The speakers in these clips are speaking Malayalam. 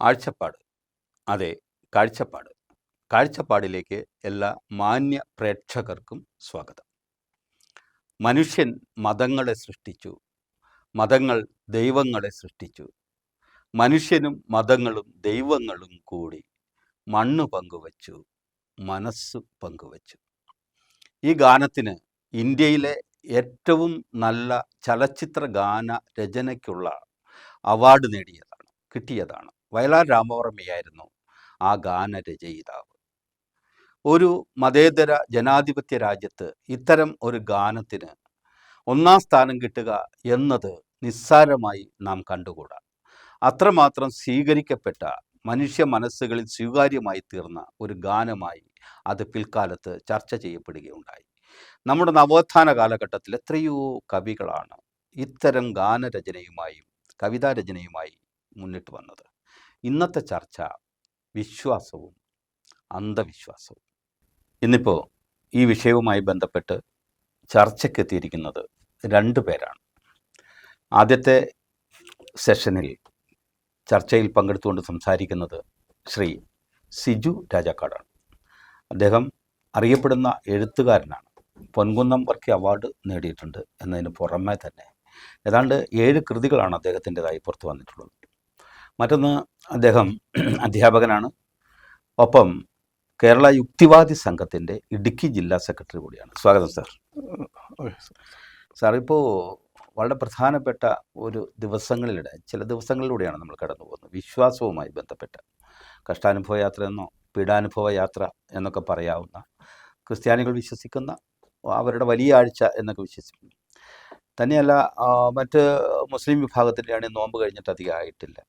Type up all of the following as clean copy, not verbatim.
ആഴ്ചപ്പാട്. അതെ, കാഴ്ചപ്പാട്. കാഴ്ചപ്പാടിലേക്ക് എല്ലാ മാന്യ പ്രേക്ഷകർക്കും സ്വാഗതം. മനുഷ്യൻ മതങ്ങളെ സൃഷ്ടിച്ചു. മതങ്ങൾ ദൈവങ്ങളെ സൃഷ്ടിച്ചു. മനുഷ്യനും മതങ്ങളും ദൈവങ്ങളും കൂടി മണ്ണ് പങ്കുവച്ചു, മനസ്സ് പങ്കുവച്ചു. ഈ ഗാനത്തിന് ഇന്ത്യയിലെ ഏറ്റവും നല്ല ചലച്ചിത്ര ഗാന രചനയ്ക്കുള്ള അവാർഡ് കിട്ടിയതാണ്. വയലാർ രാമവർമ്മയായിരുന്നു ആ ഗാനരചയിതാവ്. ഒരു മതേതര ജനാധിപത്യ രാജ്യത്ത് ഇത്തരം ഒരു ഗാനത്തിന് ഒന്നാം സ്ഥാനം കിട്ടുക എന്നത് നിസ്സാരമായി നാം കണ്ടുകൂടാ. അത്രമാത്രം സ്വീകരിക്കപ്പെട്ട, മനുഷ്യ മനസ്സുകളിൽ സ്വീകാര്യമായി തീർന്ന ഒരു ഗാനമായി അത് പിൽക്കാലത്ത് ചർച്ച ചെയ്യപ്പെടുകയുണ്ടായി. നമ്മുടെ നവോത്ഥാന കാലഘട്ടത്തിൽ എത്രയോ കവികളാണ് ഇത്തരം ഗാനരചനയുമായും കവിതാരചനയുമായി മുന്നിട്ട് വന്നത്. ഇന്നത്തെ ചർച്ച വിശ്വാസവും അന്ധവിശ്വാസവും. ഇന്നിപ്പോൾ ഈ വിഷയവുമായി ബന്ധപ്പെട്ട് ചർച്ചയ്ക്കെത്തിയിരിക്കുന്നത് 2 പേരാണ്. ആദ്യത്തെ സെഷനിൽ ചർച്ചയിൽ പങ്കെടുത്തുകൊണ്ട് സംസാരിക്കുന്നത് ശ്രീ സിജു രാജാക്കാടാണ്. അദ്ദേഹം അറിയപ്പെടുന്ന എഴുത്തുകാരനാണ്. പൊൻകുന്നം വർക്കി അവാർഡ് നേടിയിട്ടുണ്ട് എന്നതിന് പുറമെ തന്നെ ഏതാണ്ട് 7 കൃതികളാണ് അദ്ദേഹത്തിൻ്റെതായി പുറത്തു വന്നിട്ടുള്ളത്. മറ്റൊന്ന്, അദ്ദേഹം അധ്യാപകനാണ്. ഒപ്പം കേരള യുക്തിവാദി സംഘത്തിൻ്റെ ഇടുക്കി ജില്ലാ സെക്രട്ടറി കൂടിയാണ്. സ്വാഗതം സാർ. സാർ, ഇപ്പോൾ വളരെ പ്രധാനപ്പെട്ട ഒരു ചില ദിവസങ്ങളിലൂടെയാണ് നമ്മൾ കടന്നു പോകുന്നത്. വിശ്വാസവുമായി ബന്ധപ്പെട്ട കഷ്ടാനുഭവ യാത്ര എന്നോ പീഡാനുഭവ യാത്ര എന്നൊക്കെ പറയാവുന്ന, ക്രിസ്ത്യാനികൾ വിശ്വസിക്കുന്ന അവരുടെ വലിയ ആഴ്ച എന്നൊക്കെ വിശ്വസിക്കുന്നു. തന്നെയല്ല, മറ്റ് മുസ്ലിം വിഭാഗത്തിൻ്റെയാണെങ്കിൽ നോമ്പ് കഴിഞ്ഞിട്ട് അധികം ആയിട്ടില്ല.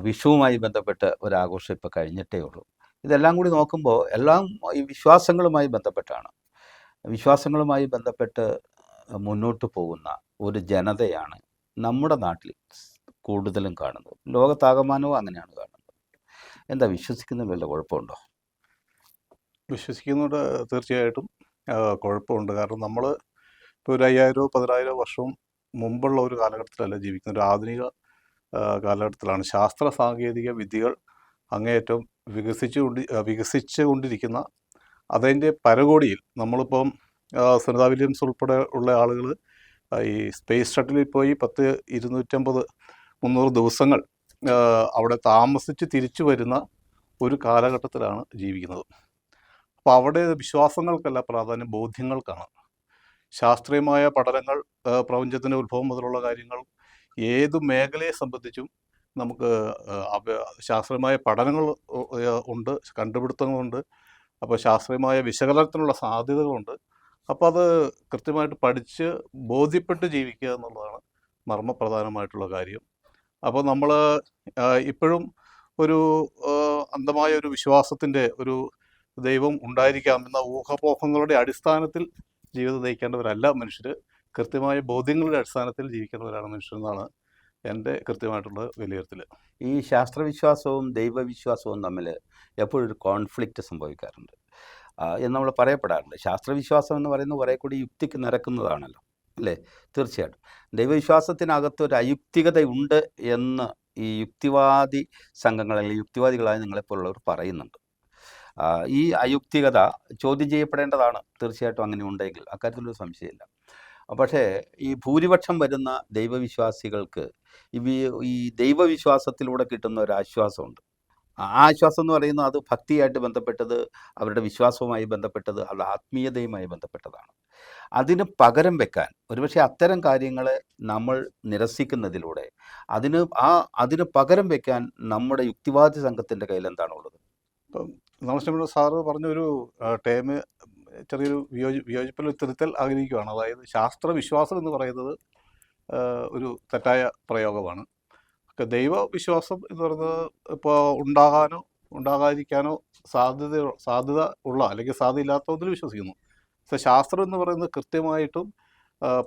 വിഷുവുമായി ബന്ധപ്പെട്ട് ഒരാഘോഷം ഇപ്പോൾ കഴിഞ്ഞിട്ടേ ഉള്ളൂ. ഇതെല്ലാം കൂടി നോക്കുമ്പോൾ എല്ലാം ഈ വിശ്വാസങ്ങളുമായി ബന്ധപ്പെട്ടാണ്. വിശ്വാസങ്ങളുമായി ബന്ധപ്പെട്ട് മുന്നോട്ട് പോകുന്ന ഒരു ജനതയാണ് നമ്മുടെ നാട്ടിൽ കൂടുതലും കാണുന്നത്. ലോകത്താകമാനവും അങ്ങനെയാണ് കാണുന്നത്. എന്താ, വിശ്വസിക്കുന്നതിൽ വല്ല കുഴപ്പമുണ്ടോ? വിശ്വസിക്കുന്നുണ്ട്, തീർച്ചയായിട്ടും കുഴപ്പമുണ്ട്. കാരണം നമ്മൾ ഇപ്പോൾ ഒരു 5000-10,000 വർഷവും മുമ്പുള്ള ഒരു കാലഘട്ടത്തിലല്ല ജീവിക്കുന്ന, ഒരു ആധുനിക കാലഘട്ടത്തിലാണ്. ശാസ്ത്ര സാങ്കേതിക വിദ്യകൾ അങ്ങേയറ്റം വികസിച്ചു കൊണ്ടിരിക്കുന്ന അതിൻ്റെ പരകോടിയിൽ നമ്മളിപ്പം സുനിത വില്യംസ് ഉൾപ്പെടെ ഉള്ള ആളുകൾ ഈ സ്പേസ് ഷട്ടിലിൽ പോയി 250-300 ദിവസങ്ങൾ അവിടെ താമസിച്ച് തിരിച്ചു വരുന്ന ഒരു കാലഘട്ടത്തിലാണ് ജീവിക്കുന്നത്. അപ്പോൾ അവിടെ വിശ്വാസങ്ങൾക്കല്ല പ്രാധാന്യം, ബോധ്യങ്ങൾക്കാണ്. ശാസ്ത്രീയമായ പഠനങ്ങൾ, പ്രപഞ്ചത്തിൻ്റെ ഉത്ഭവം മുതലുള്ള കാര്യങ്ങൾ, ഏത് മേഖലയെ സംബന്ധിച്ചും നമുക്ക് ശാസ്ത്രീയമായ പഠനങ്ങൾ ഉണ്ട്, കണ്ടുപിടുത്തങ്ങളുണ്ട്. അപ്പോൾ ശാസ്ത്രീയമായ വിശകലനത്തിനുള്ള സാധ്യതകളുണ്ട്. അപ്പോൾ അത് കൃത്യമായിട്ട് പഠിച്ച് ബോധ്യപ്പെട്ട് ജീവിക്കുക എന്നുള്ളതാണ് മർമ്മപ്രധാനമായിട്ടുള്ള കാര്യം. അപ്പോൾ നമ്മൾ ഇപ്പോഴും ഒരു അന്ധമായ ഒരു വിശ്വാസത്തിൻ്റെ, ഒരു ദൈവം ഉണ്ടായിരിക്കാം എന്ന ഊഹാപോഹങ്ങളുടെ അടിസ്ഥാനത്തിൽ ജീവിതം നയിക്കേണ്ടവരല്ല മനുഷ്യർ. കൃത്യമായ ബോധ്യങ്ങളുടെ അടിസ്ഥാനത്തിൽ ജീവിക്കേണ്ടവരാണ് മനുഷ്യരെന്നാണ് എൻ്റെ കൃത്യമായിട്ടുള്ള വിലയിരുത്തൽ. ഈ ശാസ്ത്രവിശ്വാസവും ദൈവവിശ്വാസവും തമ്മിൽ എപ്പോഴും ഒരു കോൺഫ്ലിക്റ്റ് സംഭവിക്കാറുണ്ട് എന്ന് നമ്മൾ പറയപ്പെടാറുണ്ട്. ശാസ്ത്രവിശ്വാസം എന്ന് പറയുന്നത് കുറേ കൂടി യുക്തിക്ക് നിരക്കുന്നതാണല്ലോ, അല്ലേ? തീർച്ചയായിട്ടും ദൈവവിശ്വാസത്തിനകത്തൊരു അയുക്തികതയുണ്ട് എന്ന് ഈ യുക്തിവാദി സംഘങ്ങൾ അല്ലെങ്കിൽ യുക്തിവാദികളായ നിങ്ങളെപ്പോലുള്ളവർ പറയുന്നുണ്ട്. ഈ അയുക്തികത ചോദ്യം ചെയ്യപ്പെടേണ്ടതാണ്. തീർച്ചയായിട്ടും അങ്ങനെ ഉണ്ടെങ്കിൽ അക്കാര്യത്തിലൊരു സംശയമില്ല. പക്ഷേ ഈ ഭൂരിപക്ഷം വരുന്ന ദൈവവിശ്വാസികൾക്ക് ഈ ദൈവവിശ്വാസത്തിലൂടെ കിട്ടുന്ന ഒരു ആശ്വാസമുണ്ട്. ആ ആശ്വാസം എന്ന് പറയുന്നത് അത് ഭക്തിയായിട്ട് ബന്ധപ്പെട്ടത്, അവരുടെ വിശ്വാസവുമായി ബന്ധപ്പെട്ടത്, അവരുടെ ആത്മീയതയുമായി ബന്ധപ്പെട്ടതാണ്. അതിന് പകരം വെക്കാൻ ഒരുപക്ഷെ അത്തരം കാര്യങ്ങളെ നമ്മൾ നിരസിക്കുന്നതിലൂടെ അതിന് പകരം വെക്കാൻ നമ്മുടെ യുക്തിവാദി സംഘത്തിൻ്റെ കയ്യിൽ എന്താണുള്ളത്? ഇപ്പം നമസ്കാരം, സാറ് പറഞ്ഞൊരു ടേം ചെറിയൊരു വിയോജിപ്പിൽ തിരുത്തൽ ആഗ്രഹിക്കുകയാണ്. അതായത് ശാസ്ത്രവിശ്വാസം എന്ന് പറയുന്നത് ഒരു തെറ്റായ പ്രയോഗമാണ്. ദൈവവിശ്വാസം എന്ന് പറയുന്നത് ഇപ്പോൾ ഉണ്ടാകാനോ ഉണ്ടാകാതിരിക്കാനോ സാധ്യത ഉള്ള അല്ലെങ്കിൽ സാധ്യതയില്ലാത്ത ഒന്നിൽ വിശ്വസിക്കുന്നു. പക്ഷേ ശാസ്ത്രം എന്ന് പറയുന്നത് കൃത്യമായിട്ടും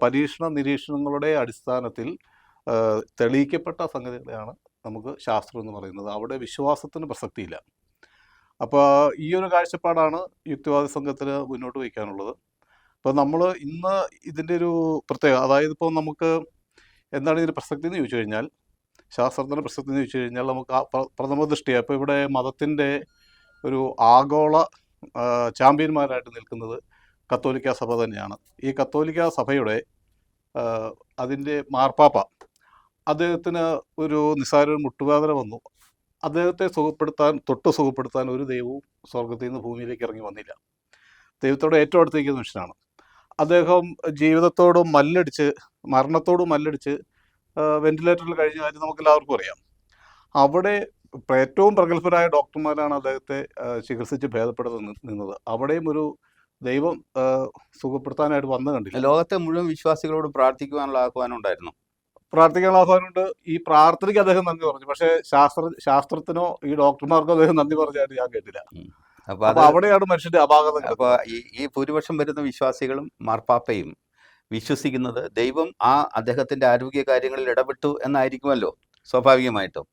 പരീക്ഷണ നിരീക്ഷണങ്ങളുടെ അടിസ്ഥാനത്തിൽ തെളിയിക്കപ്പെട്ട സംഗതികളെയാണ് നമുക്ക് ശാസ്ത്രം എന്ന് പറയുന്നത്. അവിടെ വിശ്വാസത്തിന് പ്രസക്തിയില്ല. അപ്പോൾ ഈ ഒരു കാഴ്ചപ്പാടാണ് യുക്തിവാദി സംഘത്തിന് മുന്നോട്ട് വയ്ക്കാനുള്ളത്. അപ്പോൾ നമ്മൾ ഇന്ന് ഇതിൻ്റെ ഒരു പ്രത്യേകത, അതായത് ഇപ്പോൾ നമുക്ക് എന്താണ് ഇതിൻ്റെ പ്രസക്തി എന്ന് ചോദിച്ചു കഴിഞ്ഞാൽ, ശാസ്ത്രത്തിൻ്റെ പ്രസക്തി എന്ന് ചോദിച്ചു കഴിഞ്ഞാൽ നമുക്ക് പ്രഥമ ദൃഷ്ടിയ ഇപ്പോൾ ഇവിടെ മതത്തിൻ്റെ ഒരു ആഗോള ചാമ്പ്യന്മാരായിട്ട് നിൽക്കുന്നത് കത്തോലിക്ക സഭ തന്നെയാണ്. ഈ കത്തോലിക്ക സഭയുടെ അതിൻ്റെ മാർപ്പാപ്പ, അദ്ദേഹത്തിന് ഒരു നിസ്സാര മുട്ടുവേദന വന്നു. അദ്ദേഹത്തെ സുഖപ്പെടുത്താൻ ഒരു ദൈവവും സ്വർഗത്തിൽ നിന്ന് ഭൂമിയിലേക്ക് ഇറങ്ങി വന്നില്ല. ദൈവത്തോട് ഏറ്റവും അടുത്തേക്കുന്ന മനുഷ്യനാണ് അദ്ദേഹം. ജീവിതത്തോടും മരണത്തോടും വെന്റിലേറ്ററിൽ കഴിഞ്ഞ കാര്യം നമുക്ക് എല്ലാവർക്കും അറിയാം. അവിടെ ഏറ്റവും പ്രഗത്ഭരായ ഡോക്ടർമാരാണ് അദ്ദേഹത്തെ ചികിത്സിച്ച് നിന്നത്. അവിടെയും ഒരു ദൈവം സുഖപ്പെടുത്താനായിട്ട് വന്നു കണ്ടില്ല. ലോകത്തെ മുഴുവൻ വിശ്വാസികളോട് പ്രാർത്ഥിക്കുവാനുള്ള ആഹ്വാനം ഉണ്ടായിരുന്നു. പ്രാർത്ഥിക്കാനുള്ള ആഹ്വാനമുണ്ട്. ഈ പ്രാർത്ഥനയ്ക്ക് അദ്ദേഹം നന്ദി പറഞ്ഞു. പക്ഷേ ശാസ്ത്രത്തിനോ ഈ ഡോക്ടർമാർക്കോ അദ്ദേഹം നന്ദി പറഞ്ഞായിട്ട് ഞാൻ കേട്ടില്ല. അപ്പൊ അവിടെയാണ് മനുഷ്യന്റെ അപാകത. അപ്പൊ ഈ ഭൂരിപക്ഷം വരുന്ന വിശ്വാസികളും മാർപ്പാപ്പയും വിശ്വസിക്കുന്നത് ദൈവം അദ്ദേഹത്തിന്റെ ആരോഗ്യ കാര്യങ്ങളിൽ ഇടപെട്ടു എന്നായിരിക്കുമല്ലോ സ്വാഭാവികമായിട്ടും.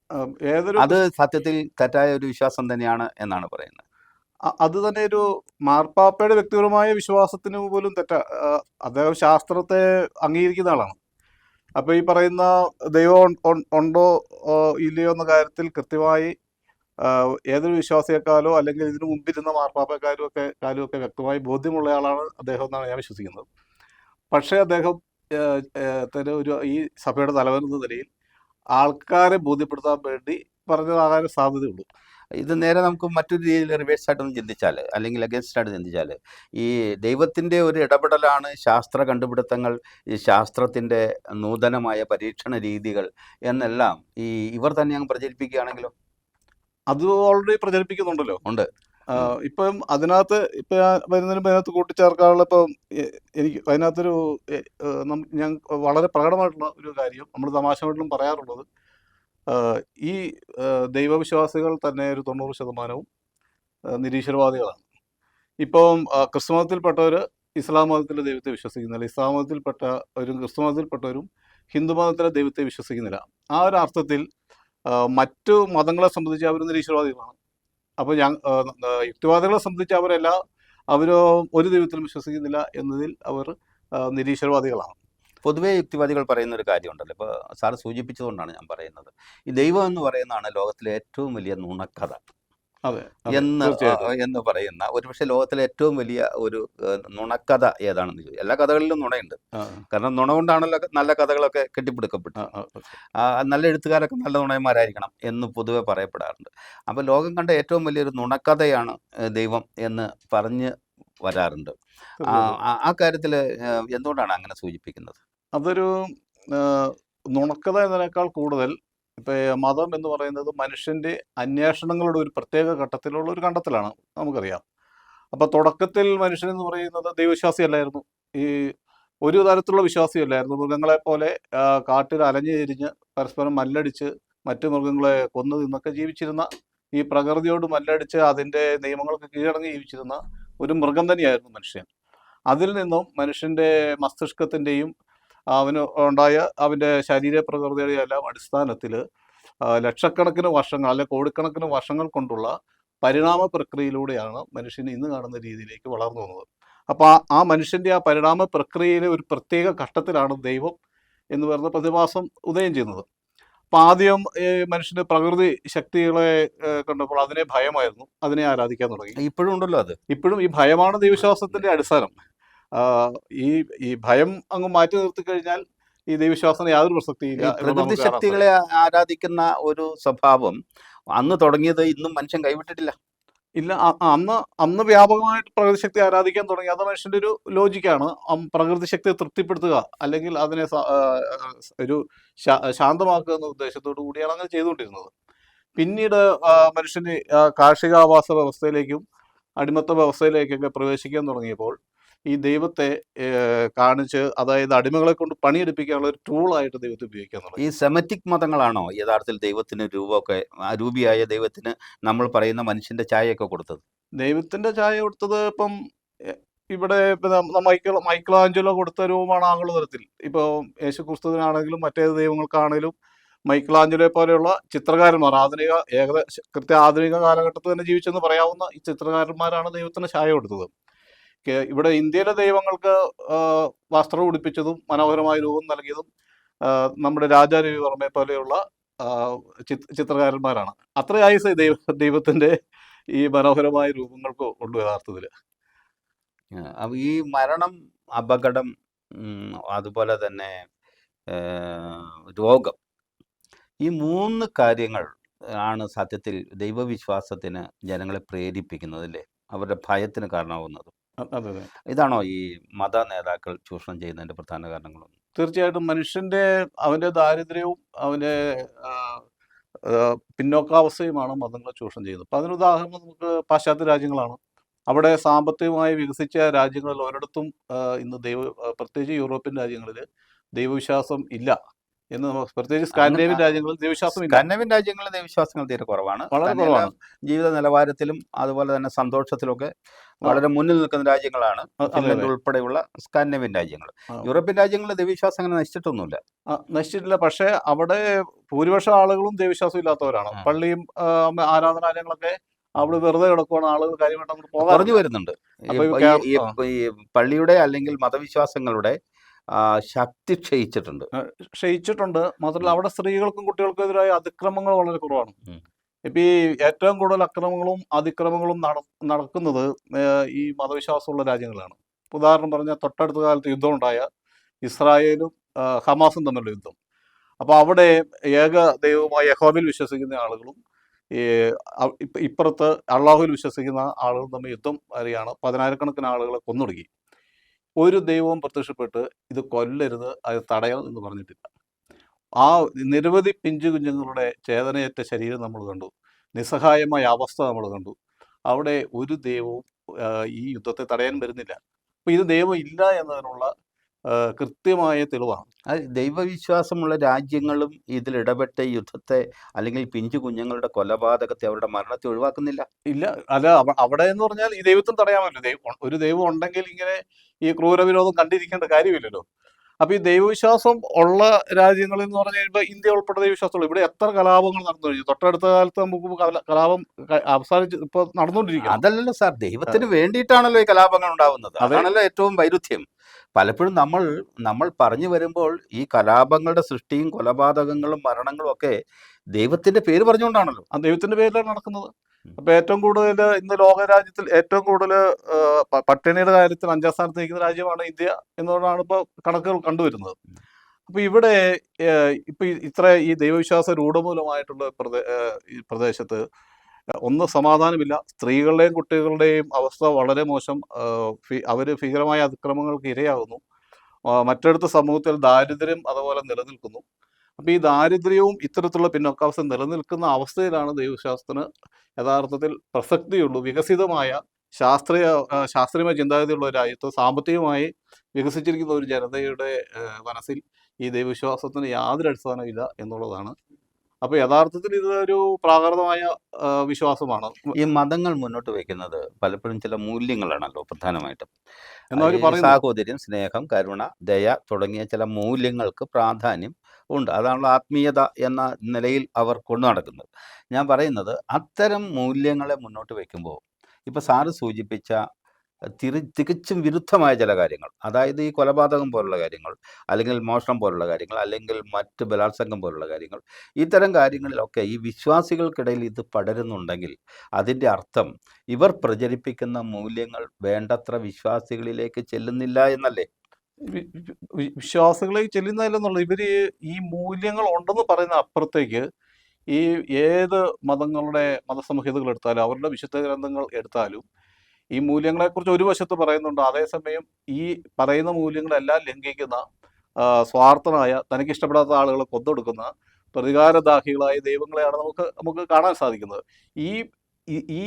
അത് സത്യത്തിൽ തെറ്റായ ഒരു വിശ്വാസം തന്നെയാണ് എന്നാണ് പറയുന്നത്. അത് തന്നെ ഒരു മാർപ്പാപ്പയുടെ വ്യക്തിപരമായ വിശ്വാസത്തിന് പോലും അദ്ദേഹം ശാസ്ത്രത്തെ അംഗീകരിക്കുന്ന ആളാണ്. അപ്പൊ ഈ പറയുന്ന ദൈവം ഉണ്ടോ ഇല്ലയോ എന്ന കാര്യത്തിൽ കൃത്യമായി ഏതൊരു വിശ്വാസിയെക്കാലോ അല്ലെങ്കിൽ ഇതിനു മുമ്പിരുന്ന മാർപ്പാപ്പക്കാരും ഒക്കെ വ്യക്തമായി ബോധ്യമുള്ള ആളാണ് അദ്ദേഹം എന്നാണ് ഞാൻ വിശ്വസിക്കുന്നത്. പക്ഷേ അദ്ദേഹം ഈ സഭയുടെ തലവൻ എന്ന നിലയിൽ ആൾക്കാരെ ബോധ്യപ്പെടുത്താൻ വേണ്ടി പറഞ്ഞതാകാൻ സാധ്യതയുള്ളൂ. ഇത് നേരെ നമുക്ക് മറ്റൊരു രീതിയിൽ റിവേഴ്സ് ആയിട്ടൊന്ന് ചിന്തിച്ചാൽ, അല്ലെങ്കിൽ അഗേൻസ്റ്റ് ആയിട്ട് ചിന്തിച്ചാൽ, ഈ ദൈവത്തിൻ്റെ ഒരു ഇടപെടലാണ് ശാസ്ത്ര കണ്ടുപിടുത്തങ്ങൾ, ഈ ശാസ്ത്രത്തിൻ്റെ നൂതനമായ പരീക്ഷണ രീതികൾ എന്നെല്ലാം ഇവർ തന്നെ അങ്ങ് പ്രചരിപ്പിക്കുകയാണെങ്കിലോ? അത് ഓൾറെഡി പ്രചരിപ്പിക്കുന്നുണ്ടല്ലോ. ഉണ്ട്. ഇപ്പം അതിനകത്ത് അതിനകത്ത് കൂട്ടിച്ചേർക്കാനുള്ള എനിക്ക് അതിനകത്തൊരു ഞാൻ വളരെ പ്രകടമായിട്ടുള്ള ഒരു കാര്യം നമ്മൾ തമാശകളിലും പറയാറുള്ളത്, ഈ ദൈവവിശ്വാസികൾ തന്നെ ഒരു 90% നിരീശ്വരവാദികളാണ്. ഇപ്പം ക്രിസ്തു മതത്തിൽപ്പെട്ടവർ ഇസ്ലാം മതത്തിലെ ദൈവത്തെ വിശ്വസിക്കുന്നില്ല, ഇസ്ലാം മതത്തിൽപ്പെട്ടവരും ക്രിസ്തു മതത്തിൽപ്പെട്ടവരും ഹിന്ദു മതത്തിലെ ദൈവത്തെ വിശ്വസിക്കുന്നില്ല. ആ ഒരു അർത്ഥത്തിൽ മറ്റു മതങ്ങളെ സംബന്ധിച്ച് അവർ നിരീശ്വരവാദികളാണ്. അപ്പോൾ യുക്തിവാദികളെ സംബന്ധിച്ച് അവർ ഒരു ദൈവത്തിലും വിശ്വസിക്കുന്നില്ല എന്നതിൽ അവർ നിരീശ്വരവാദികളാണ്. പൊതുവേ യുക്തിവാദികൾ പറയുന്ന ഒരു കാര്യമുണ്ടല്ലോ, ഇപ്പോൾ സാറ് സൂചിപ്പിച്ചതുകൊണ്ടാണ് ഞാൻ പറയുന്നത്. ഈ ദൈവം എന്ന് പറയുന്നതാണ് ലോകത്തിലെ ഏറ്റവും വലിയ നുണക്കഥ എന്ന് പറയുന്ന, ഒരുപക്ഷെ ലോകത്തിലെ ഏറ്റവും വലിയ ഒരു നുണക്കഥ ഏതാണെന്ന് ചോദിച്ചു. എല്ലാ കഥകളിലും നുണയുണ്ട്. കാരണം നുണ കൊണ്ടാണല്ലോ നല്ല കഥകളൊക്കെ കെട്ടിപ്പടുക്കപ്പെട്ടു. നല്ല എഴുത്തുകാരൊക്കെ നല്ല നുണയന്മാരായിരിക്കണം എന്ന് പൊതുവെ പറയപ്പെടാറുണ്ട്. അപ്പോൾ ലോകം കണ്ട ഏറ്റവും വലിയൊരു നുണക്കഥയാണ് ദൈവം എന്ന് പറഞ്ഞ് വരാറുണ്ട്. ആ കാര്യത്തിൽ എന്തുകൊണ്ടാണ് അങ്ങനെ സൂചിപ്പിക്കുന്നത്? അതൊരു നുണക്കഥ എന്നതിനേക്കാൾ കൂടുതൽ മതം എന്ന് പറയുന്നത് മനുഷ്യൻ്റെ അന്വേഷണങ്ങളുടെ ഒരു പ്രത്യേക ഘട്ടത്തിലുള്ള ഒരു കണ്ടെത്തലാണ്, നമുക്കറിയാം. അപ്പോൾ തുടക്കത്തിൽ മനുഷ്യൻ എന്ന് പറയുന്നത് ദൈവവിശ്വാസിയല്ലായിരുന്നു, ഈ ഒരു തരത്തിലുള്ള വിശ്വാസിയല്ലായിരുന്നു. മൃഗങ്ങളെ പോലെ കാട്ടിൽ അലഞ്ഞു തിരിഞ്ഞ് പരസ്പരം മല്ലടിച്ച് മറ്റു മൃഗങ്ങളെ കൊന്നു നിന്നൊക്കെ ജീവിച്ചിരുന്ന, ഈ പ്രകൃതിയോട് മല്ലടിച്ച് അതിൻ്റെ നിയമങ്ങൾക്ക് കീഴടങ്ങി ജീവിച്ചിരുന്ന ഒരു മൃഗം തന്നെയായിരുന്നു മനുഷ്യൻ. അതിൽ നിന്നും മനുഷ്യൻ്റെ മസ്തിഷ്കത്തിൻ്റെയും അവന് ഉണ്ടായ അവൻ്റെ ശരീര പ്രകൃതിയുടെയും എല്ലാം അടിസ്ഥാനത്തിൽ ലക്ഷക്കണക്കിന് വർഷങ്ങൾ അല്ലെ കോടിക്കണക്കിന് വർഷങ്ങൾ കൊണ്ടുള്ള പരിണാമ പ്രക്രിയയിലൂടെയാണ് മനുഷ്യൻ ഇന്ന് കാണുന്ന രീതിയിലേക്ക് വളർന്നു വന്നത്. അപ്പോൾ ആ മനുഷ്യൻ്റെ ആ പരിണാമ പ്രക്രിയയിലെ ഒരു പ്രത്യേക ഘട്ടത്തിലാണ് ദൈവം എന്ന് പറയുന്ന പ്രതിഭാസം ഉദയം ചെയ്യുന്നത്. അപ്പം ആദ്യം മനുഷ്യന് പ്രകൃതി ശക്തികളെ കണ്ടപ്പോൾ അതിനെ ഭയമായിരുന്നു, അതിനെ ആരാധിക്കാൻ തുടങ്ങി. ഇപ്പോഴും ഉണ്ടല്ലോ അത്. ഇപ്പോഴും ഈ ഭയമാണ് ദൈവവിശ്വാസത്തിന്റെ അടിസ്ഥാനം. ഈ ഭയം അങ്ങ് മാറ്റി നിർത്തി കഴിഞ്ഞാൽ ഈ ദൈവവിശ്വാസത്തിന് യാതൊരു പ്രസക്തിയില്ല. പ്രകൃതി ശക്തികളെ ആരാധിക്കുന്ന ഒരു സ്വഭാവം അന്ന് തുടങ്ങിയത് ഇന്നും മനുഷ്യൻ കൈവിട്ടിട്ടില്ല. ഇല്ല, അന്ന് വ്യാപകമായിട്ട് പ്രകൃതി ശക്തി ആരാധിക്കാൻ തുടങ്ങി. അത് മനുഷ്യന്റെ ഒരു ലോജിക്കാണ്. പ്രകൃതി ശക്തിയെ തൃപ്തിപ്പെടുത്തുക അല്ലെങ്കിൽ അതിനെ ഒരു ശാന്തമാക്കുക എന്ന ഉദ്ദേശത്തോടു കൂടിയാണ് അങ്ങനെ ചെയ്തുകൊണ്ടിരുന്നത്. പിന്നീട് മനുഷ്യന് കാർഷികാവാസ വ്യവസ്ഥയിലേക്കും അടിമത്ത വ്യവസ്ഥയിലേക്കൊക്കെ പ്രവേശിക്കാൻ തുടങ്ങിയപ്പോൾ ഈ ദൈവത്തെ കാണിച്ച്, അതായത് അടിമകളെ കൊണ്ട് പണിയെടുപ്പിക്കാനുള്ള ഒരു ടൂളായിട്ട് ദൈവത്തെ ഉപയോഗിക്കാൻ തുടങ്ങി. ഈ സെമറ്റിക് മതങ്ങളാണോ യഥാർത്ഥത്തിൽ ദൈവത്തിന് രൂപിയായ ദൈവത്തിന് നമ്മൾ പറയുന്ന മനുഷ്യന്റെ ചായയൊക്കെ കൊടുത്തത്? ദൈവത്തിന്റെ ചായ കൊടുത്തത് ഇപ്പം ഇവിടെ മൈക്കിളാഞ്ചലോ കൊടുത്ത രൂപമാണ് ആംഗുള തരത്തിൽ. ഇപ്പോൾ യേശു ക്രിസ്തുവിനാണെങ്കിലും മറ്റേത് ദൈവങ്ങൾക്കാണെങ്കിലും മൈക്കിളാഞ്ചലോയെ പോലെയുള്ള ചിത്രകാരന്മാർ ആധുനിക കാലഘട്ടത്തിൽ തന്നെ ജീവിച്ചെന്ന് പറയാവുന്ന ഈ ചിത്രകാരന്മാരാണ് ദൈവത്തിന് ചായ കൊടുത്തത്. ഇവിടെ ഇന്ത്യയിലെ ദൈവങ്ങൾക്ക് വസ്ത്രം ഉടുപ്പിച്ചതും മനോഹരമായ രൂപം നൽകിയതും നമ്മുടെ രാജാ രവിവർമ്മയെ പോലെയുള്ള ചിത്രകാരന്മാരാണ്. അത്ര ആയുസ് ദൈവത്തിൻ്റെ ഈ മനോഹരമായ രൂപങ്ങൾക്ക് ഉള്ളൂ യഥാർത്ഥത്തിൽ. അപ്പോൾ ഈ മരണം, അപകടം, അതുപോലെ തന്നെ രോഗം, ഈ 3 കാര്യങ്ങൾ ആണ് സത്യത്തിൽ ദൈവവിശ്വാസത്തിന് ജനങ്ങളെ പ്രേരിപ്പിക്കുന്നത്, അല്ലേ? അവരുടെ ഭയത്തിന് കാരണമാവുന്നത്. അതെ അതെ ഇതാണോ ഈ മത നേതാക്കൾ ചൂഷണം ചെയ്യുന്നതിൻ്റെ പ്രധാന കാരണങ്ങളൊന്നും? തീർച്ചയായിട്ടും അവൻ്റെ ദാരിദ്ര്യവും അവൻ്റെ ആ, ആ, പിന്നോക്കാവസ്ഥയുമാണ് മതങ്ങൾ ചൂഷണം ചെയ്യുന്നത്. അപ്പം അതിന് ഉദാഹരണം നമുക്ക് പാശ്ചാത്യ രാജ്യങ്ങളാണ്. അവിടെ സാമ്പത്തികമായി വികസിച്ച രാജ്യങ്ങളിൽ ഒരിടത്തും ഇന്ന് പ്രത്യേകിച്ച് യൂറോപ്യൻ രാജ്യങ്ങളിൽ ദൈവവിശ്വാസം ഇല്ല എന്ന് പ്രത്യേകിച്ച് സ്കാൻഡിനേവിയൻ രാജ്യങ്ങളിൽ ദൈവവിശ്വാസം ഇല്ല, സ്കാൻഡിനേവിയൻ രാജ്യങ്ങളിൽ ദൈവവിശ്വാസങ്ങൾ തീരെ കുറവാണ്. വളരെ കുറവാണ്. ജീവിത നിലവാരത്തിലും അതുപോലെ തന്നെ സന്തോഷത്തിലൊക്കെ വളരെ മുന്നിൽ നിൽക്കുന്ന രാജ്യങ്ങളാണ് ഫിൻലൻഡ് ഉൾപ്പെടെയുള്ള സ്കാൻഡിനേവിയൻ രാജ്യങ്ങൾ. യൂറോപ്യൻ രാജ്യങ്ങളിൽ ദൈവവിശ്വാസം അങ്ങനെ നശിച്ചിട്ടൊന്നുമില്ല. നശിച്ചിട്ടില്ല. പക്ഷേ അവിടെ ഭൂരിപക്ഷം ആളുകളും ദൈവവിശ്വാസം ഇല്ലാത്തവരാണ്. പള്ളിയും ആരാധനാലയങ്ങളൊക്കെ അവിടെ വെറുതെ കിടക്കുവാണ്, ആളുകൾ കാര്യമായിട്ട് അങ്ങോട്ട് കുറഞ്ഞു വരുന്നുണ്ട്. ഈ പള്ളിയുടെ അല്ലെങ്കിൽ മതവിശ്വാസങ്ങളുടെ ശക്തി ക്ഷയിച്ചിട്ടുണ്ട്. മാത്രമല്ല അവിടെ സ്ത്രീകൾക്കും കുട്ടികൾക്കും എതിരായ അതിക്രമങ്ങൾ വളരെ കുറവാണ്. ഇപ്പം ഈ ഏറ്റവും കൂടുതൽ അക്രമങ്ങളും അതിക്രമങ്ങളും നടക്കുന്നത് ഈ മതവിശ്വാസമുള്ള രാജ്യങ്ങളിലാണ്. ഉദാഹരണം പറഞ്ഞാൽ തൊട്ടടുത്ത കാലത്ത് യുദ്ധം ഉണ്ടായ ഇസ്രായേലും ഹമാസും തമ്മിലുള്ള യുദ്ധം. അപ്പോൾ അവിടെ ഏക ദൈവമായ യഹോവയിൽ വിശ്വസിക്കുന്ന ആളുകളും ഈ ഇപ്പുറത്ത് അള്ളാഹുവിൽ വിശ്വസിക്കുന്ന ആളുകളും തമ്മിൽ യുദ്ധം വരികയാണ്. 10,000-കണക്കിന് ആളുകളെ കൊന്നൊടുക്കി. ഒരു ദൈവവും പ്രത്യക്ഷപ്പെട്ട് ഇത് കൊല്ലരുത്, അത് തടയണം എന്ന് പറഞ്ഞിട്ടില്ല. ആ നിരവധി പിഞ്ചു കുഞ്ഞുങ്ങളുടെ ചേതനയേറ്റ ശരീരം നമ്മൾ കണ്ടു, നിസ്സഹായമായ അവസ്ഥ നമ്മൾ കണ്ടു. അവിടെ ഒരു ദൈവവും ഈ യുദ്ധത്തെ തടയാൻ വരുന്നില്ല. അപ്പോൾ ഇത് ദൈവം ഇല്ല എന്നതിനുള്ള കൃത്യമായ തെളിവാണ്. ദൈവവിശ്വാസമുള്ള രാജ്യങ്ങളും ഇതിൽ ഇടപെട്ട യുദ്ധത്തെ അല്ലെങ്കിൽ പിഞ്ചു കുഞ്ഞുങ്ങളുടെ കൊലപാതകത്തെ, അവരുടെ മരണത്തെ ഒഴിവാക്കുന്നില്ല. ഇല്ല, അല്ല, അവിടെ എന്ന് പറഞ്ഞാൽ ഈ ദൈവത്തിന് തടയാമല്ലോ. ഒരു ദൈവം ഉണ്ടെങ്കിൽ ഇങ്ങനെ ഈ ക്രൂരവിരോധം കണ്ടിരിക്കേണ്ട കാര്യമില്ലല്ലോ. അപ്പോൾ ഈ ദൈവവിശ്വാസം ഉള്ള രാജ്യങ്ങളിൽ എന്ന് പറഞ്ഞു കഴിയുമ്പോൾ ഇന്ത്യ ഉൾപ്പെടെ ദൈവവിശ്വാസമുള്ളൂ. ഇവിടെ എത്ര കലാപങ്ങൾ നടന്നു കഴിഞ്ഞു. തൊട്ടടുത്ത കാലത്ത് നമുക്ക് കലാപം അവസാനിച്ച് ഇപ്പോൾ നടന്നുകൊണ്ടിരിക്കുക. അതല്ലല്ലോ സാർ, ദൈവത്തിന് വേണ്ടിയിട്ടാണല്ലോ ഈ കലാപങ്ങൾ ഉണ്ടാവുന്നത്. അതാണല്ലോ ഏറ്റവും വൈരുദ്ധ്യം. പലപ്പോഴും നമ്മൾ പറഞ്ഞു വരുമ്പോൾ ഈ കലാപങ്ങളുടെ സൃഷ്ടിയും കൊലപാതകങ്ങളും മരണങ്ങളും ഒക്കെ ദൈവത്തിന്റെ പേര് പറഞ്ഞുകൊണ്ടാണല്ലോ. ആ ദൈവത്തിന്റെ പേരിലാണ് നടക്കുന്നത്. അപ്പൊ ഏറ്റവും കൂടുതൽ ഇന്ന് ലോകരാജ്യത്തിൽ ഏറ്റവും കൂടുതൽ പട്ടിണിയുടെ കാര്യത്തിൽ 5ാം സ്ഥാനത്ത് നിൽക്കുന്ന രാജ്യമാണ് ഇന്ത്യ എന്നുള്ളതാണ് ഇപ്പോൾ കണക്കുകൾ കണ്ടുവരുന്നത്. അപ്പൊ ഇവിടെ ഇപ്പൊ ഈ ദൈവവിശ്വാസ രൂഢമൂലമായിട്ടുള്ള ഈ പ്രദേശത്ത് ഒന്ന് സമാധാനമില്ല. സ്ത്രീകളുടെയും കുട്ടികളുടെയും അവസ്ഥ വളരെ മോശം. അവർ ഭീകരമായ അതിക്രമങ്ങൾക്ക് ഇരയാകുന്നു. മറ്റടുത്ത സമൂഹത്തിൽ ദാരിദ്ര്യം അതുപോലെ നിലനിൽക്കുന്നു. അപ്പോൾ ഈ ദാരിദ്ര്യവും ഇത്തരത്തിലുള്ള പിന്നോക്കാവസ്ഥ നിലനിൽക്കുന്ന അവസ്ഥയിലാണ് ദൈവവിശ്വാസത്തിന് യഥാർത്ഥത്തിൽ പ്രസക്തിയുള്ളൂ. വികസിതമായ ശാസ്ത്രീയമായ ചിന്താഗതിയുള്ള ഒരു രാജ്യത്ത് സാമ്പത്തികമായി വികസിച്ചിരിക്കുന്ന ഒരു ജനതയുടെ മനസ്സിൽ ഈ ദൈവവിശ്വാസത്തിന് യാതൊരു അടിസ്ഥാനമില്ല എന്നുള്ളതാണ്. അപ്പോൾ യഥാർത്ഥത്തിൽ ഇതൊരു പ്രാകൃതമായ വിശ്വാസമാണ്. ഈ മതങ്ങൾ മുന്നോട്ട് വയ്ക്കുന്നത് പലപ്പോഴും ചില മൂല്യങ്ങളാണല്ലോ പ്രധാനമായിട്ടും. എന്നവർ സാഹോദര്യം, സ്നേഹം, കരുണ, ദയ തുടങ്ങിയ ചില മൂല്യങ്ങൾക്ക് പ്രാധാന്യം ഉണ്ട്. അതാണല്ലോ ആത്മീയത എന്ന നിലയിൽ അവർ കൊണ്ടു നടക്കുന്നത്. ഞാൻ പറയുന്നത് അത്തരം മൂല്യങ്ങളെ മുന്നോട്ട് വയ്ക്കുമ്പോൾ ഇപ്പോൾ സാറ് സൂചിപ്പിച്ച തികച്ചും വിരുദ്ധമായ ചില കാര്യങ്ങൾ, അതായത് ഈ കൊലപാതകം പോലുള്ള കാര്യങ്ങൾ, അല്ലെങ്കിൽ മോഷണം പോലുള്ള കാര്യങ്ങൾ, അല്ലെങ്കിൽ മറ്റ് ബലാത്സംഗം പോലുള്ള കാര്യങ്ങൾ, ഇത്തരം കാര്യങ്ങളിലൊക്കെ ഈ വിശ്വാസികൾക്കിടയിൽ ഇത് പടരുന്നുണ്ടെങ്കിൽ അതിൻ്റെ അർത്ഥം ഇവർ പ്രചരിപ്പിക്കുന്ന മൂല്യങ്ങൾ വേണ്ടത്ര വിശ്വാസികളിലേക്ക് ചെല്ലുന്നില്ല എന്നല്ലേ? വിശ്വാസികളിലേക്ക് ചെല്ലുന്നില്ലെന്നുള്ളത്, ഇവർ ഈ മൂല്യങ്ങൾ ഉണ്ടെന്ന് പറയുന്ന അപ്പുറത്തേക്ക് ഈ ഏത് മതസംഹിതകൾ എടുത്താലും അവരുടെ വിശുദ്ധ ഗ്രന്ഥങ്ങൾ എടുത്താലും ഈ മൂല്യങ്ങളെക്കുറിച്ച് ഒരു വശത്ത് പറയുന്നുണ്ട്. അതേസമയം ഈ പറയുന്ന മൂല്യങ്ങളെല്ലാം ലംഘിക്കുന്ന സ്വാർത്ഥനായ, തനിക്കിഷ്ടപ്പെടാത്ത ആളുകളെ കൊന്നൊടുക്കുന്ന പ്രതികാരദാഹികളായ ദൈവങ്ങളെയാണ് നമുക്ക് കാണാൻ സാധിക്കുന്നത്. ഈ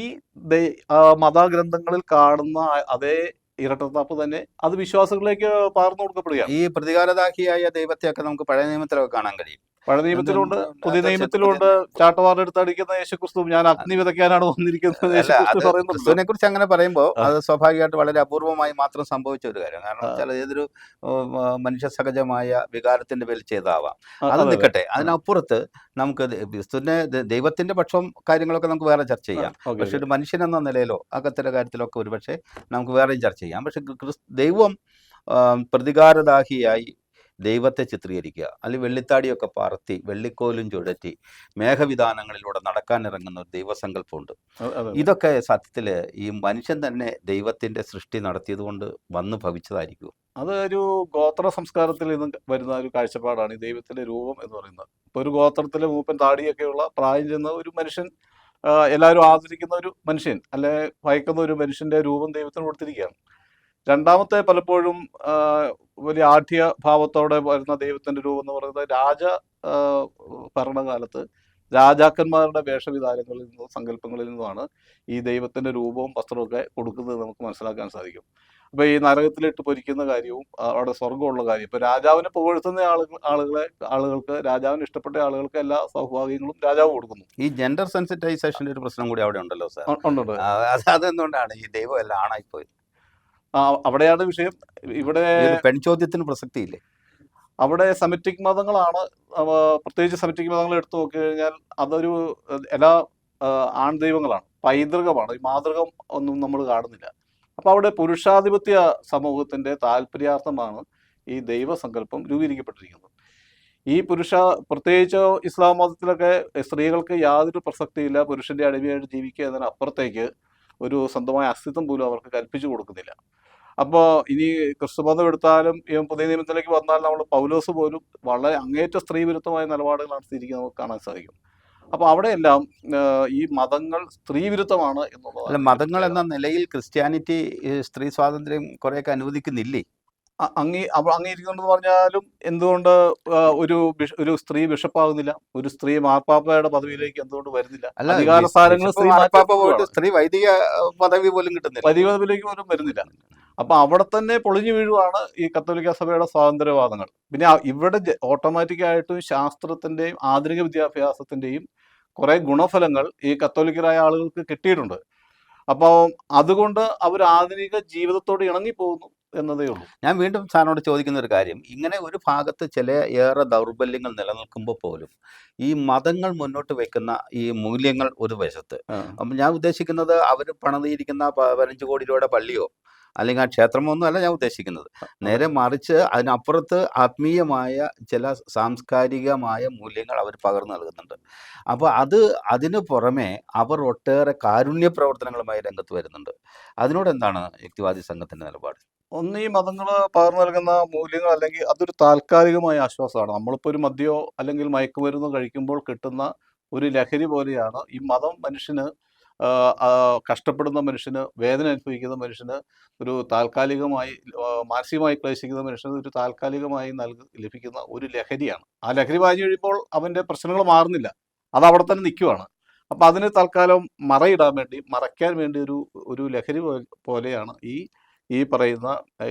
മതഗ്രന്ഥങ്ങളിൽ കാണുന്ന അതേ ഇരട്ടത്താപ്പ് തന്നെ അത് വിശ്വാസികളിലേക്ക് പകർന്നു കൊടുക്കപ്പെടുകയാണ്. ഈ പ്രതികാരദാഹിയായ ദൈവത്തെയൊക്കെ നമുക്ക് പഴയ നിയമത്തിലൊക്കെ കാണാൻ കഴിയും. പഴയ നിയമത്തിലുണ്ട്, പുതിയ നിയമത്തിലുണ്ട്. ചാട്ടവാറെടുത്ത് അടിക്കുന്ന യേശുക്രിസ്തു, ഞാൻ അഗ്നി വിതയ്ക്കാനാണ് വന്നിരിക്കുന്നത് ക്രിസ്തുവിനെ കുറിച്ച് അങ്ങനെ പറയുമ്പോൾ അത് സ്വാഭാവികമായിട്ട് വളരെ അപൂർവമായി മാത്രം സംഭവിച്ച ഒരു കാര്യം. കാരണം വെച്ചാൽ ഏതൊരു മനുഷ്യ സഹജമായ വികാരത്തിന്റെ പേരിൽ ചെയ്താവാം. അത് നിൽക്കട്ടെ. അതിനപ്പുറത്ത് നമുക്ക് ക്രിസ്തുവിനെ ദൈവത്തിന്റെ പക്ഷം കാര്യങ്ങളൊക്കെ നമുക്ക് വേറെ ചർച്ച ചെയ്യാം. പക്ഷെ ഒരു മനുഷ്യനെന്ന നിലയിലോ അകത്തിന്റെ കാര്യത്തിലൊക്കെ ഒരുപക്ഷെ നമുക്ക് വേറെയും ചർച്ച ചെയ്യാം. പക്ഷെ ദൈവം പ്രതികാരദാഹിയായി ദൈവത്തെ ചിത്രീകരിക്കുക, അല്ലെങ്കിൽ വെള്ളിത്താടിയൊക്കെ പറത്തി വെള്ളിക്കോലും ചുഴറ്റി മേഘവിധാനങ്ങളിലൂടെ നടക്കാനിറങ്ങുന്ന ഒരു ദൈവസങ്കല്പമുണ്ട്. അതെ അതെ ഇതൊക്കെ സത്യത്തിൽ ഈ മനുഷ്യൻ തന്നെ ദൈവത്തിൻ്റെ സൃഷ്ടി നടത്തിയത് കൊണ്ട് വന്നു ഭവിച്ചതായിരിക്കും. അത് ഒരു ഗോത്ര സംസ്കാരത്തിൽ നിന്ന് വരുന്ന ഒരു കാഴ്ചപ്പാടാണ് ഈ ദൈവത്തിന്റെ രൂപം എന്ന് പറയുന്നത്. ഇപ്പൊ ഒരു ഗോത്രത്തിലെ മൂപ്പൻ താടിയൊക്കെയുള്ള പ്രായം ചെന്ന ഒരു മനുഷ്യൻ, എല്ലാവരും ആദരിക്കുന്ന ഒരു മനുഷ്യൻ, അല്ലെ ഭയക്കുന്ന ഒരു മനുഷ്യന്റെ രൂപം ദൈവത്തിന് കൊടുത്തിരിക്കുകയാണ്. രണ്ടാമത്തെ പലപ്പോഴും ആ, വലിയ ആഢ്യ ഭാവത്തോടെ വരുന്ന ദൈവത്തിന്റെ രൂപം എന്ന് പറയുന്നത് ആ, ഭരണകാലത്ത് രാജാക്കന്മാരുടെ വേഷവിധാനങ്ങളിൽ നിന്നും സങ്കല്പങ്ങളിൽ നിന്നുമാണ് ഈ ദൈവത്തിന്റെ രൂപവും വസ്ത്രവും ഒക്കെ കൊടുക്കുന്നത് നമുക്ക് മനസ്സിലാക്കാൻ സാധിക്കും. അപ്പൊ ഈ നരകത്തിലിട്ട് പൊരിക്കുന്ന കാര്യവും അവിടെ സ്വർഗമുള്ള കാര്യം, ഇപ്പൊ രാജാവിനെ പുകഴ്ത്തുന്ന ആളുകൾക്ക്, രാജാവിന് ഇഷ്ടപ്പെട്ട ആളുകൾക്ക് എല്ലാ സൗഭാഗ്യങ്ങളും രാജാവ് കൊടുക്കുന്നു. ഈ ജെൻഡർ സെൻസിറ്റൈസേഷൻ്റെ ഒരു പ്രശ്നം കൂടി അവിടെ ഉണ്ടല്ലോ സാർ. ഉണ്ട്. അതെന്തുകൊണ്ടാണ് ഈ ദൈവം എല്ലാം ആണായിപ്പോയി? അവിടെയാണ് വിഷയം. ഇവിടെ പെൺചോദ്യത്തിന് പ്രസക്തിയില്ലേ? അവിടെ സെമിറ്റിക് മതങ്ങളാണ്. പ്രത്യേകിച്ച് സെമിറ്റിക് മതങ്ങൾ എടുത്തു നോക്കി കഴിഞ്ഞാൽ അതൊരു എല്ലാ ആൺ ദൈവങ്ങളാണ്, പൈതൃകമാണ്. ഈ മാതൃകം ഒന്നും നമ്മൾ കാണുന്നില്ല. അപ്പൊ അവിടെ പുരുഷാധിപത്യ സമൂഹത്തിന്റെ താല്പര്യാർത്ഥമാണ് ഈ ദൈവസങ്കല്പം രൂപീകരിക്കപ്പെട്ടിരിക്കുന്നത്. ഈ പ്രത്യേകിച്ച് ഇസ്ലാം മതത്തിലൊക്കെ സ്ത്രീകൾക്ക് യാതൊരു പ്രസക്തിയില്ല, പുരുഷന്റെ അടിമയായിട്ട് ജീവിക്കുക എന്നതിനപ്പുറത്തേക്ക് ഒരു സ്വന്തമായ അസ്തിത്വം പോലും അവർക്ക് കൽപ്പിച്ചു കൊടുക്കുന്നില്ല. അപ്പോൾ ഇനി ക്രിസ്തുമതം എടുത്താലും ഈ പുതിയ നിയമത്തിലേക്ക് വന്നാൽ നമ്മൾ പൗലോസ് പോലും വളരെ അങ്ങേറ്റ സ്ത്രീ വിരുദ്ധമായ നിലപാടുകളാണ് സ്ഥിരിക്കുന്നത് നമുക്ക് കാണാൻ സാധിക്കും. അപ്പോൾ അവിടെയെല്ലാം ഈ മതങ്ങൾ സ്ത്രീ വിരുദ്ധമാണ് അല്ല, എന്നുള്ളതാണ്. മതങ്ങൾ എന്ന നിലയിൽ ക്രിസ്ത്യാനിറ്റി സ്ത്രീ സ്വാതന്ത്ര്യം കുറേയൊക്കെ അനുവദിക്കുന്നില്ലേ? അംഗീകരിക്കുന്നുണ്ടെന്ന് പറഞ്ഞാലും എന്തുകൊണ്ട് ഒരു സ്ത്രീ ബിഷപ്പാകുന്നില്ല? ഒരു സ്ത്രീ മാർപ്പാപ്പയുടെ പദവിയിലേക്ക് എന്തുകൊണ്ട് വരുന്നില്ല? അല്ല, അധികാര സ്ഥാനങ്ങൾ സ്ത്രീ മാർപ്പാപ്പ പോയിട്ട് സ്ത്രീ വൈദിക പദവി പോലും കിട്ടുന്നില്ല. വലിയ പദവിയിലേക്ക് പോലും വരുന്നില്ല. അപ്പൊ അവിടെ തന്നെ പൊളിഞ്ഞു വീഴുവാണ് ഈ കത്തോലിക്ക സഭയുടെ സ്വാതന്ത്ര്യവാദങ്ങൾ. പിന്നെ ഇവിടെ ഓട്ടോമാറ്റിക്കായിട്ടും ശാസ്ത്രത്തിന്റെയും ആധുനിക വിദ്യാഭ്യാസത്തിന്റെയും കുറെ ഗുണഫലങ്ങൾ ഈ കത്തോലിക്കരായ ആളുകൾക്ക് കിട്ടിയിട്ടുണ്ട്. അപ്പോൾ അതുകൊണ്ട് അവർ ആധുനിക ജീവിതത്തോട് ഇണങ്ങിപ്പോകുന്നു എന്നതേ ഉള്ളൂ. ഞാൻ വീണ്ടും സാറിനോട് ചോദിക്കുന്ന ഒരു കാര്യം, ഇങ്ങനെ ഒരു ഭാഗത്ത് ചില ഏറെ ദൗർബല്യങ്ങൾ നിലനിൽക്കുമ്പോൾ പോലും ഈ മതങ്ങൾ മുന്നോട്ട് വെക്കുന്ന ഈ മൂല്യങ്ങൾ ഒരു വശത്ത്, അപ്പം ഞാൻ ഉദ്ദേശിക്കുന്നത് അവർ പണിതിരിക്കുന്ന 15 കോടി രൂപയുടെ പള്ളിയോ അല്ലെങ്കിൽ ആ ക്ഷേത്രമൊന്നും അല്ല ഞാൻ ഉദ്ദേശിക്കുന്നത്. നേരെ മറിച്ച് അതിനപ്പുറത്ത് ആത്മീയമായ ചില സാംസ്കാരികമായ മൂല്യങ്ങൾ അവർ പകർന്നു നൽകുന്നുണ്ട്. അപ്പോൾ അതിന് പുറമെ അവർ ഒട്ടേറെ കാരുണ്യ പ്രവർത്തനങ്ങളുമായി രംഗത്ത് വരുന്നുണ്ട്. അതിനോട് എന്താണ് യുക്തിവാദി സംഘത്തിൻ്റെ നിലപാട്? ഒന്ന്, ഈ മതങ്ങൾ പകർന്നു നൽകുന്ന മൂല്യങ്ങൾ അല്ലെങ്കിൽ അതൊരു താൽക്കാലികമായ ആശ്വാസമാണ്. നമ്മളിപ്പോൾ ഒരു മദ്യമോ അല്ലെങ്കിൽ മയക്കുമരുന്നോ കഴിക്കുമ്പോൾ കിട്ടുന്ന ഒരു ലഹരി പോലെയാണ് ഈ മതം. മനുഷ്യന് കഷ്ടപ്പെടുന്ന മനുഷ്യന്, വേദന അനുഭവിക്കുന്ന മനുഷ്യന് ഒരു താൽക്കാലികമായി, മാനസികമായി ക്ലേശിക്കുന്ന മനുഷ്യന് ഒരു താൽക്കാലികമായി ലഭിക്കുന്ന ഒരു ലഹരിയാണ്. ആ ലഹരി വാങ്ങി കഴിയുമ്പോൾ അവൻ്റെ പ്രശ്നങ്ങൾ മാറുന്നില്ല, അത് അവിടെ തന്നെ നിൽക്കുവാണ്. അപ്പം അതിന് തൽക്കാലം മറയ്ക്കാൻ വേണ്ടി ഒരു ലഹരി പോലെയാണ് ഈ പറയുന്ന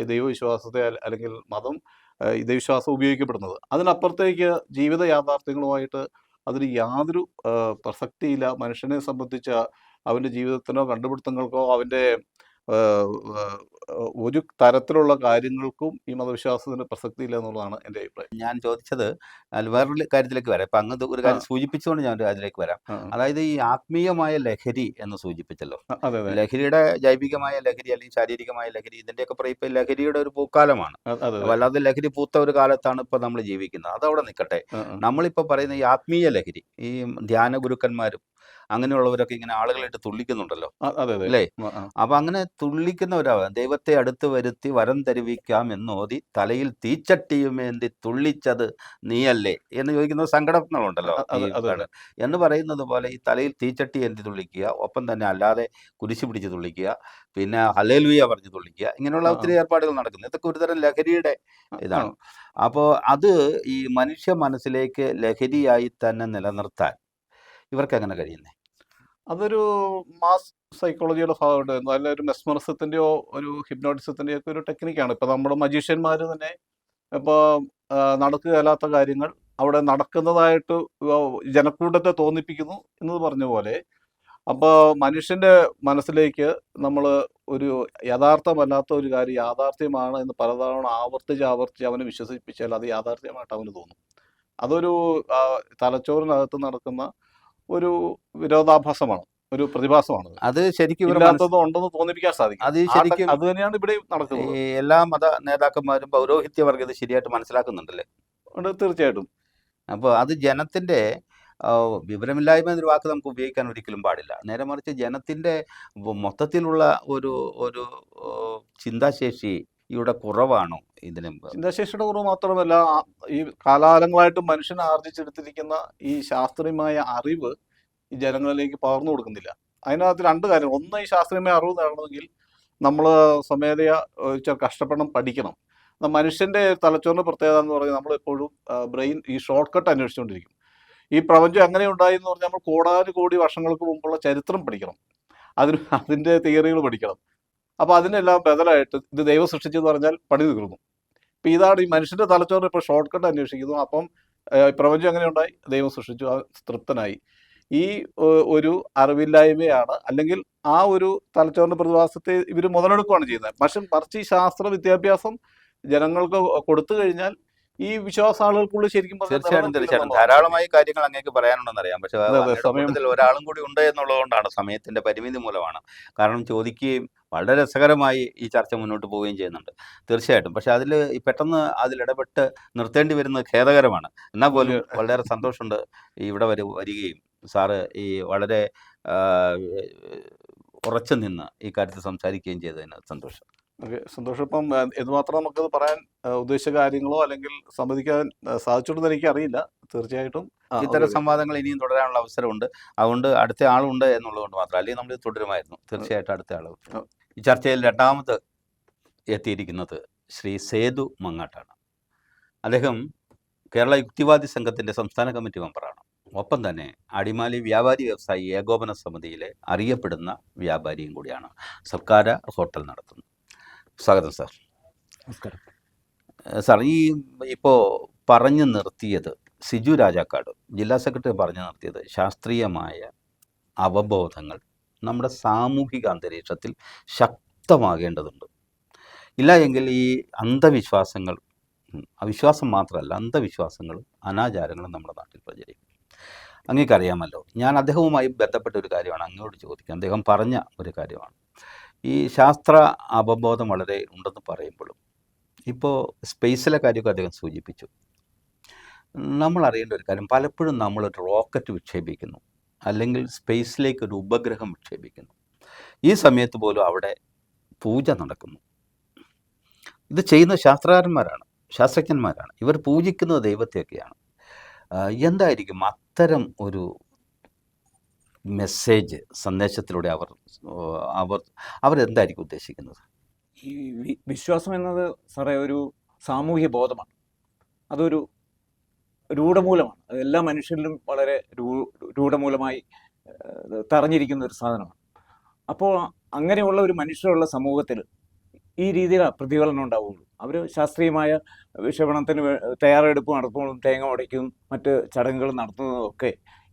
ദൈവവിശ്വാസത്തെ അല്ലെങ്കിൽ മതം, ദൈവവിശ്വാസം ഉപയോഗിക്കപ്പെടുന്നത്. അതിനപ്പുറത്തേക്ക് ജീവിത യാഥാർത്ഥ്യങ്ങളുമായിട്ട് അതിന് യാതൊരു പ്രസക്തിയില്ല. മനുഷ്യനെ സംബന്ധിച്ച അവൻ്റെ ജീവിതത്തിനോ കണ്ടുപിടുത്തങ്ങൾക്കോ അവൻ്റെ ഒരു തരത്തിലുള്ള കാര്യങ്ങൾക്കും ഈ മതവിശ്വാസത്തിന് പ്രസക്തിയില്ല എന്നുള്ളതാണ് എൻ്റെ അഭിപ്രായം. ഞാൻ ചോദിച്ചത് വേറൊരു കാര്യത്തിലേക്ക് വരാം. ഇപ്പം അങ്ങ് ഒരു കാര്യം സൂചിപ്പിച്ചുകൊണ്ട് ഞാൻ അതിലേക്ക് വരാം. അതായത് ഈ ആത്മീയമായ ലഹരി എന്ന് സൂചിപ്പിച്ചല്ലോ. ലഹരിയുടെ ജൈവികമായ ലഹരി അല്ലെങ്കിൽ ശാരീരികമായ ലഹരി, ഇതിൻ്റെയൊക്കെ പറയും ഇപ്പം ലഹരിയുടെ ഒരു പൂക്കാലമാണ്. അല്ലാതെ ലഹരി പൂത്ത ഒരു കാലത്താണ് ഇപ്പം നമ്മൾ ജീവിക്കുന്നത്. അതവിടെ നിൽക്കട്ടെ. നമ്മളിപ്പോൾ പറയുന്ന ഈ ആത്മീയ ലഹരി, ഈ ധ്യാന ഗുരുക്കന്മാരും അങ്ങനെയുള്ളവരൊക്കെ ഇങ്ങനെ ആളുകളായിട്ട് തുള്ളിക്കുന്നുണ്ടല്ലോ, അല്ലേ? അപ്പൊ അങ്ങനെ തുള്ളിക്കുന്നവരാവാം. ദൈവത്തെ അടുത്ത് വരുത്തി വരം തരുവിക്കാം എന്നോതി തലയിൽ തീച്ചട്ടിയുമേന്തി തുള്ളിച്ചത് നീയല്ലേ എന്ന് ചോദിക്കുന്ന സങ്കടങ്ങളുണ്ടല്ലോ. എന്ന് പറയുന്നത് പോലെ ഈ തലയിൽ തീച്ചട്ടി എന്തി തുള്ളിക്കുക, ഒപ്പം തന്നെ അല്ലാതെ കുരിശ് പിടിച്ച് തുള്ളിക്കുക, പിന്നെ ഹല്ലേലൂയ പറഞ്ഞ് തുള്ളിക്കുക, ഇങ്ങനെയുള്ള ഒത്തിരി ഏർപ്പാടുകൾ നടക്കുന്നു. ഇതൊക്കെ ഒരുതരം ലഹരിയുടെ ഇതാണ്. അപ്പോൾ അത് ഈ മനുഷ്യ മനസ്സിലേക്ക് ലഹരിയായി തന്നെ നിലനിർത്താൻ ഇവർക്ക് എങ്ങനെ കഴിയുന്നേ? അതൊരു മാസ് സൈക്കോളജിയുടെ ഭാഗമുണ്ട്. അല്ല, ഒരു മെസ്മറിസത്തിൻ്റെയോ ഒരു ഹിപ്നോട്ടിസത്തിൻ്റെയോ ഒക്കെ ഒരു ടെക്നിക്കാണ്. ഇപ്പോൾ നമ്മുടെ മജീഷ്യന്മാർ തന്നെ ഇപ്പോൾ നടക്കുകയല്ലാത്ത കാര്യങ്ങൾ അവിടെ നടക്കുന്നതായിട്ട് ജനക്കൂട്ടത്തെ തോന്നിപ്പിക്കുന്നു എന്നത് പറഞ്ഞ പോലെ. അപ്പോൾ മനുഷ്യൻ്റെ മനസ്സിലേക്ക് നമ്മൾ ഒരു യഥാർത്ഥമല്ലാത്ത ഒരു കാര്യം യാഥാർത്ഥ്യമാണ് എന്ന് പലതവണ ആവർത്തിച്ച് അവനെ വിശ്വസിപ്പിച്ചാൽ അത് യാഥാർത്ഥ്യമായിട്ട് അവന് തോന്നും. അതൊരു തലച്ചോറിനകത്ത് നടക്കുന്ന ഒരു വിരോധാഭാസമാണ്. ഒരു പ്രതിഭാസമാണത്. അത് ശരിക്കും ഇവർ ഇല്ലാത്തത് ഉണ്ടെന്ന് തോന്നിപ്പിക്കാൻ സാധിക്കും. അത് ശരിക്കും അത് തന്നെയാണ് ഇവിടെ ഈ നടക്കുന്നത്. എല്ലാ മത നേതാക്കന്മാരും പൗരോഹിത്യവർഗം ഇത് ശരിയായിട്ട് മനസ്സിലാക്കുന്നുണ്ടല്ലേ. തീർച്ചയായിട്ടും. അപ്പോൾ അത് ജനത്തിൻ്റെ വിവരമില്ലായ്മ എന്നൊരു വാക്ക് നമുക്ക് ഉപയോഗിക്കാൻ ഒരിക്കലും പാടില്ല. നേരെ മറിച്ച് ജനത്തിൻ്റെ മൊത്തത്തിലുള്ള ഒരു ഒരു ചിന്താശേഷിയുടെ കുറവാണോ ഇതിന്? ചിന്താശേഷിയുടെ കുറവ് മാത്രമല്ല, ഈ കാലാകാലങ്ങളായിട്ട് മനുഷ്യൻ ആർജിച്ചെടുത്തിരിക്കുന്ന ഈ ശാസ്ത്രീയമായ അറിവ് ഈ ജനങ്ങളിലേക്ക് പകർന്നു കൊടുക്കുന്നില്ല. അതിനകത്ത് രണ്ട് കാര്യം. ഒന്ന്, ഈ ശാസ്ത്രീയമായ അറിവ് നേടണമെങ്കിൽ നമ്മൾ സ്വമേധയാ കഷ്ടപ്പെടണം, പഠിക്കണം. മനുഷ്യൻ്റെ തലച്ചോറിൻ്റെ പ്രത്യേകത എന്ന് പറഞ്ഞാൽ നമ്മളെപ്പോഴും ബ്രെയിൻ ഈ ഷോർട്ട് കട്ട് അന്വേഷിച്ചുകൊണ്ടിരിക്കും. ഈ പ്രപഞ്ചം എങ്ങനെ ഉണ്ടായി എന്ന് പറഞ്ഞാൽ നമ്മൾ കോടാനുകോടി വർഷങ്ങൾക്ക് മുമ്പുള്ള ചരിത്രം പഠിക്കണം, അതിൻ്റെ തിയറികൾ പഠിക്കണം. അപ്പോൾ അതിനെല്ലാം ബദലായിട്ട് ഇത് ദൈവം സൃഷ്ടിച്ചെന്ന് പറഞ്ഞാൽ പണി തീർന്നു. ഇപ്പം ഇതാണ് ഈ മനുഷ്യൻ്റെ തലച്ചോറിന് ഇപ്പോൾ ഷോർട്ട് കട്ട് അന്വേഷിക്കുന്നു. അപ്പം പ്രപഞ്ചം എങ്ങനെ ഉണ്ടായി, ദൈവം സൃഷ്ടിച്ചു, തൃപ്തനായി. ഈ ഒരു അറിവില്ലായ്മയാണ്, അല്ലെങ്കിൽ ആ ഒരു തലച്ചോറിൻ്റെ പ്രതിഭാസത്തെ ഇവർ മുതലെടുക്കുകയാണ് ചെയ്യുന്നത്. മറിച്ച് ഈ ശാസ്ത്ര വിദ്യാഭ്യാസം ജനങ്ങൾക്ക് കൊടുത്തു കഴിഞ്ഞാൽ ഈ വിശ്വാസ ആളുകൾക്കുള്ളിൽ ശരിക്കും തീർച്ചയായിട്ടും ധാരാളമായി കാര്യങ്ങൾ അങ്ങേക്ക് പറയാനുണ്ടെന്ന് അറിയാം. പക്ഷെ സമയം ഒരാളും കൂടി ഉണ്ട് എന്നുള്ളതുകൊണ്ടാണ്, സമയത്തിന്റെ പരിമിതി മൂലമാണ്. കാരണം ചോദിക്കുകയും വളരെ രസകരമായി ഈ ചർച്ച മുന്നോട്ട് പോവുകയും ചെയ്യുന്നുണ്ട്. തീർച്ചയായിട്ടും. പക്ഷെ അതിൽ പെട്ടെന്ന് അതിലിടപെട്ട് നിർത്തേണ്ടി വരുന്നത് ഖേദകരമാണ്. എന്നാൽ പോലും വളരെ സന്തോഷമുണ്ട് ഇവിടെ വരികയും സാറ് ഈ വളരെ ഉറച്ചു നിന്ന് ഈ കാര്യത്തിൽ സംസാരിക്കുകയും ചെയ്തതിന് സന്തോഷം. ഓക്കെ, സന്തോഷം. ഇപ്പം എന്തുമാത്രം നമുക്കത് പറയാൻ ഉദ്ദേശിച്ച കാര്യങ്ങളോ അല്ലെങ്കിൽ സംവദിക്കാൻ സാധിച്ചോണ്ടെന്ന് എനിക്ക് അറിയില്ല. തീർച്ചയായിട്ടും ഇത്തരം സംവാദങ്ങൾ ഇനിയും തുടരാനുള്ള അവസരമുണ്ട്. അതുകൊണ്ട് അടുത്ത ആളുണ്ട് എന്നുള്ളതുകൊണ്ട് മാത്രം, അല്ലെങ്കിൽ നമ്മൾ തുടരുമായിരുന്നു. തീർച്ചയായിട്ടും അടുത്ത ആൾ. ഈ ചർച്ചയിൽ രണ്ടാമത് എത്തിയിരിക്കുന്നത് ശ്രീ സേതു മങ്ങാട്ടാണ്. അദ്ദേഹം കേരള യുക്തിവാദി സംഘത്തിൻ്റെ സംസ്ഥാന കമ്മിറ്റി മെമ്പറാണ്. ഒപ്പം തന്നെ അടിമാലി വ്യാപാരി വ്യവസായി ഏകോപന സമിതിയിലെ അറിയപ്പെടുന്ന വ്യാപാരിയും കൂടിയാണ്. സർക്കാർ ഹോട്ടൽ നടത്തുന്നു. സ്വാഗതം സാർ. നമസ്കാരം സാർ. ഇപ്പോൾ പറഞ്ഞു നിർത്തിയത് സിജു രാജാക്കാട് ജില്ലാ സെക്രട്ടറി പറഞ്ഞു നിർത്തിയത് ശാസ്ത്രീയമായ അവബോധങ്ങൾ നമ്മുടെ സാമൂഹിക അന്തരീക്ഷത്തിൽ ശക്തമാകേണ്ടതുണ്ട്. ഇല്ല എങ്കിൽ ഈ അന്ധവിശ്വാസങ്ങൾ, അവിശ്വാസം മാത്രമല്ല അന്ധവിശ്വാസങ്ങളും അനാചാരങ്ങളും നമ്മുടെ നാട്ടിൽ പ്രചരിക്കും. അങ്ങേക്കറിയാമല്ലോ, ഞാൻ അദ്ദേഹവുമായി ബന്ധപ്പെട്ട ഒരു കാര്യമാണ് അങ്ങോട്ട് ചോദിക്കുക. അദ്ദേഹം പറഞ്ഞ ഒരു കാര്യമാണ് ഈ ശാസ്ത്ര അവബോധം വളരെ ഉണ്ടെന്ന് പറയുമ്പോഴും ഇപ്പോൾ സ്പേസിലെ കാര്യമൊക്കെ അദ്ദേഹം സൂചിപ്പിച്ചു. നമ്മൾ അറിയേണ്ട ഒരു കാര്യം, പലപ്പോഴും നമ്മളൊരു റോക്കറ്റ് വിക്ഷേപിക്കുന്നു, അല്ലെങ്കിൽ സ്പേസിലേക്ക് ഒരു ഉപഗ്രഹം വിക്ഷേപിക്കുന്നു. ഈ സമയത്ത് പോലും അവിടെ പൂജ നടക്കുന്നു. ഇത് ചെയ്യുന്ന ശാസ്ത്രജ്ഞന്മാരാണ്. ഇവർ പൂജിക്കുന്നത് ദൈവത്തെയൊക്കെയാണ്. എന്തായിരിക്കും അത്തരം ഒരു മെസ്സേജ്, സന്ദേശത്തിലൂടെ അവരെന്തായിരിക്കും ഉദ്ദേശിക്കുന്നത്? ഈ വിശ്വാസം എന്നത് സാറേ ഒരു സാമൂഹ്യ ബോധമാണ്. അതൊരു രൂഢമൂലമാണ്. അത് എല്ലാ മനുഷ്യരിലും വളരെ രൂഢമൂലമായി തറഞ്ഞിരിക്കുന്ന ഒരു സാധനമാണ്. അപ്പോൾ അങ്ങനെയുള്ള ഒരു മനുഷ്യരുള്ള സമൂഹത്തിൽ ഈ രീതിയിൽ പ്രതിഫലനം ഉണ്ടാവുകയുള്ളൂ. അവർ ശാസ്ത്രീയമായ വിക്ഷേപണത്തിന് തയ്യാറെടുപ്പ് നടത്തുന്നതും തേങ്ങ ഉടയ്ക്കുന്നതും മറ്റ് ചടങ്ങുകൾ നടത്തുന്നതും ഒക്കെ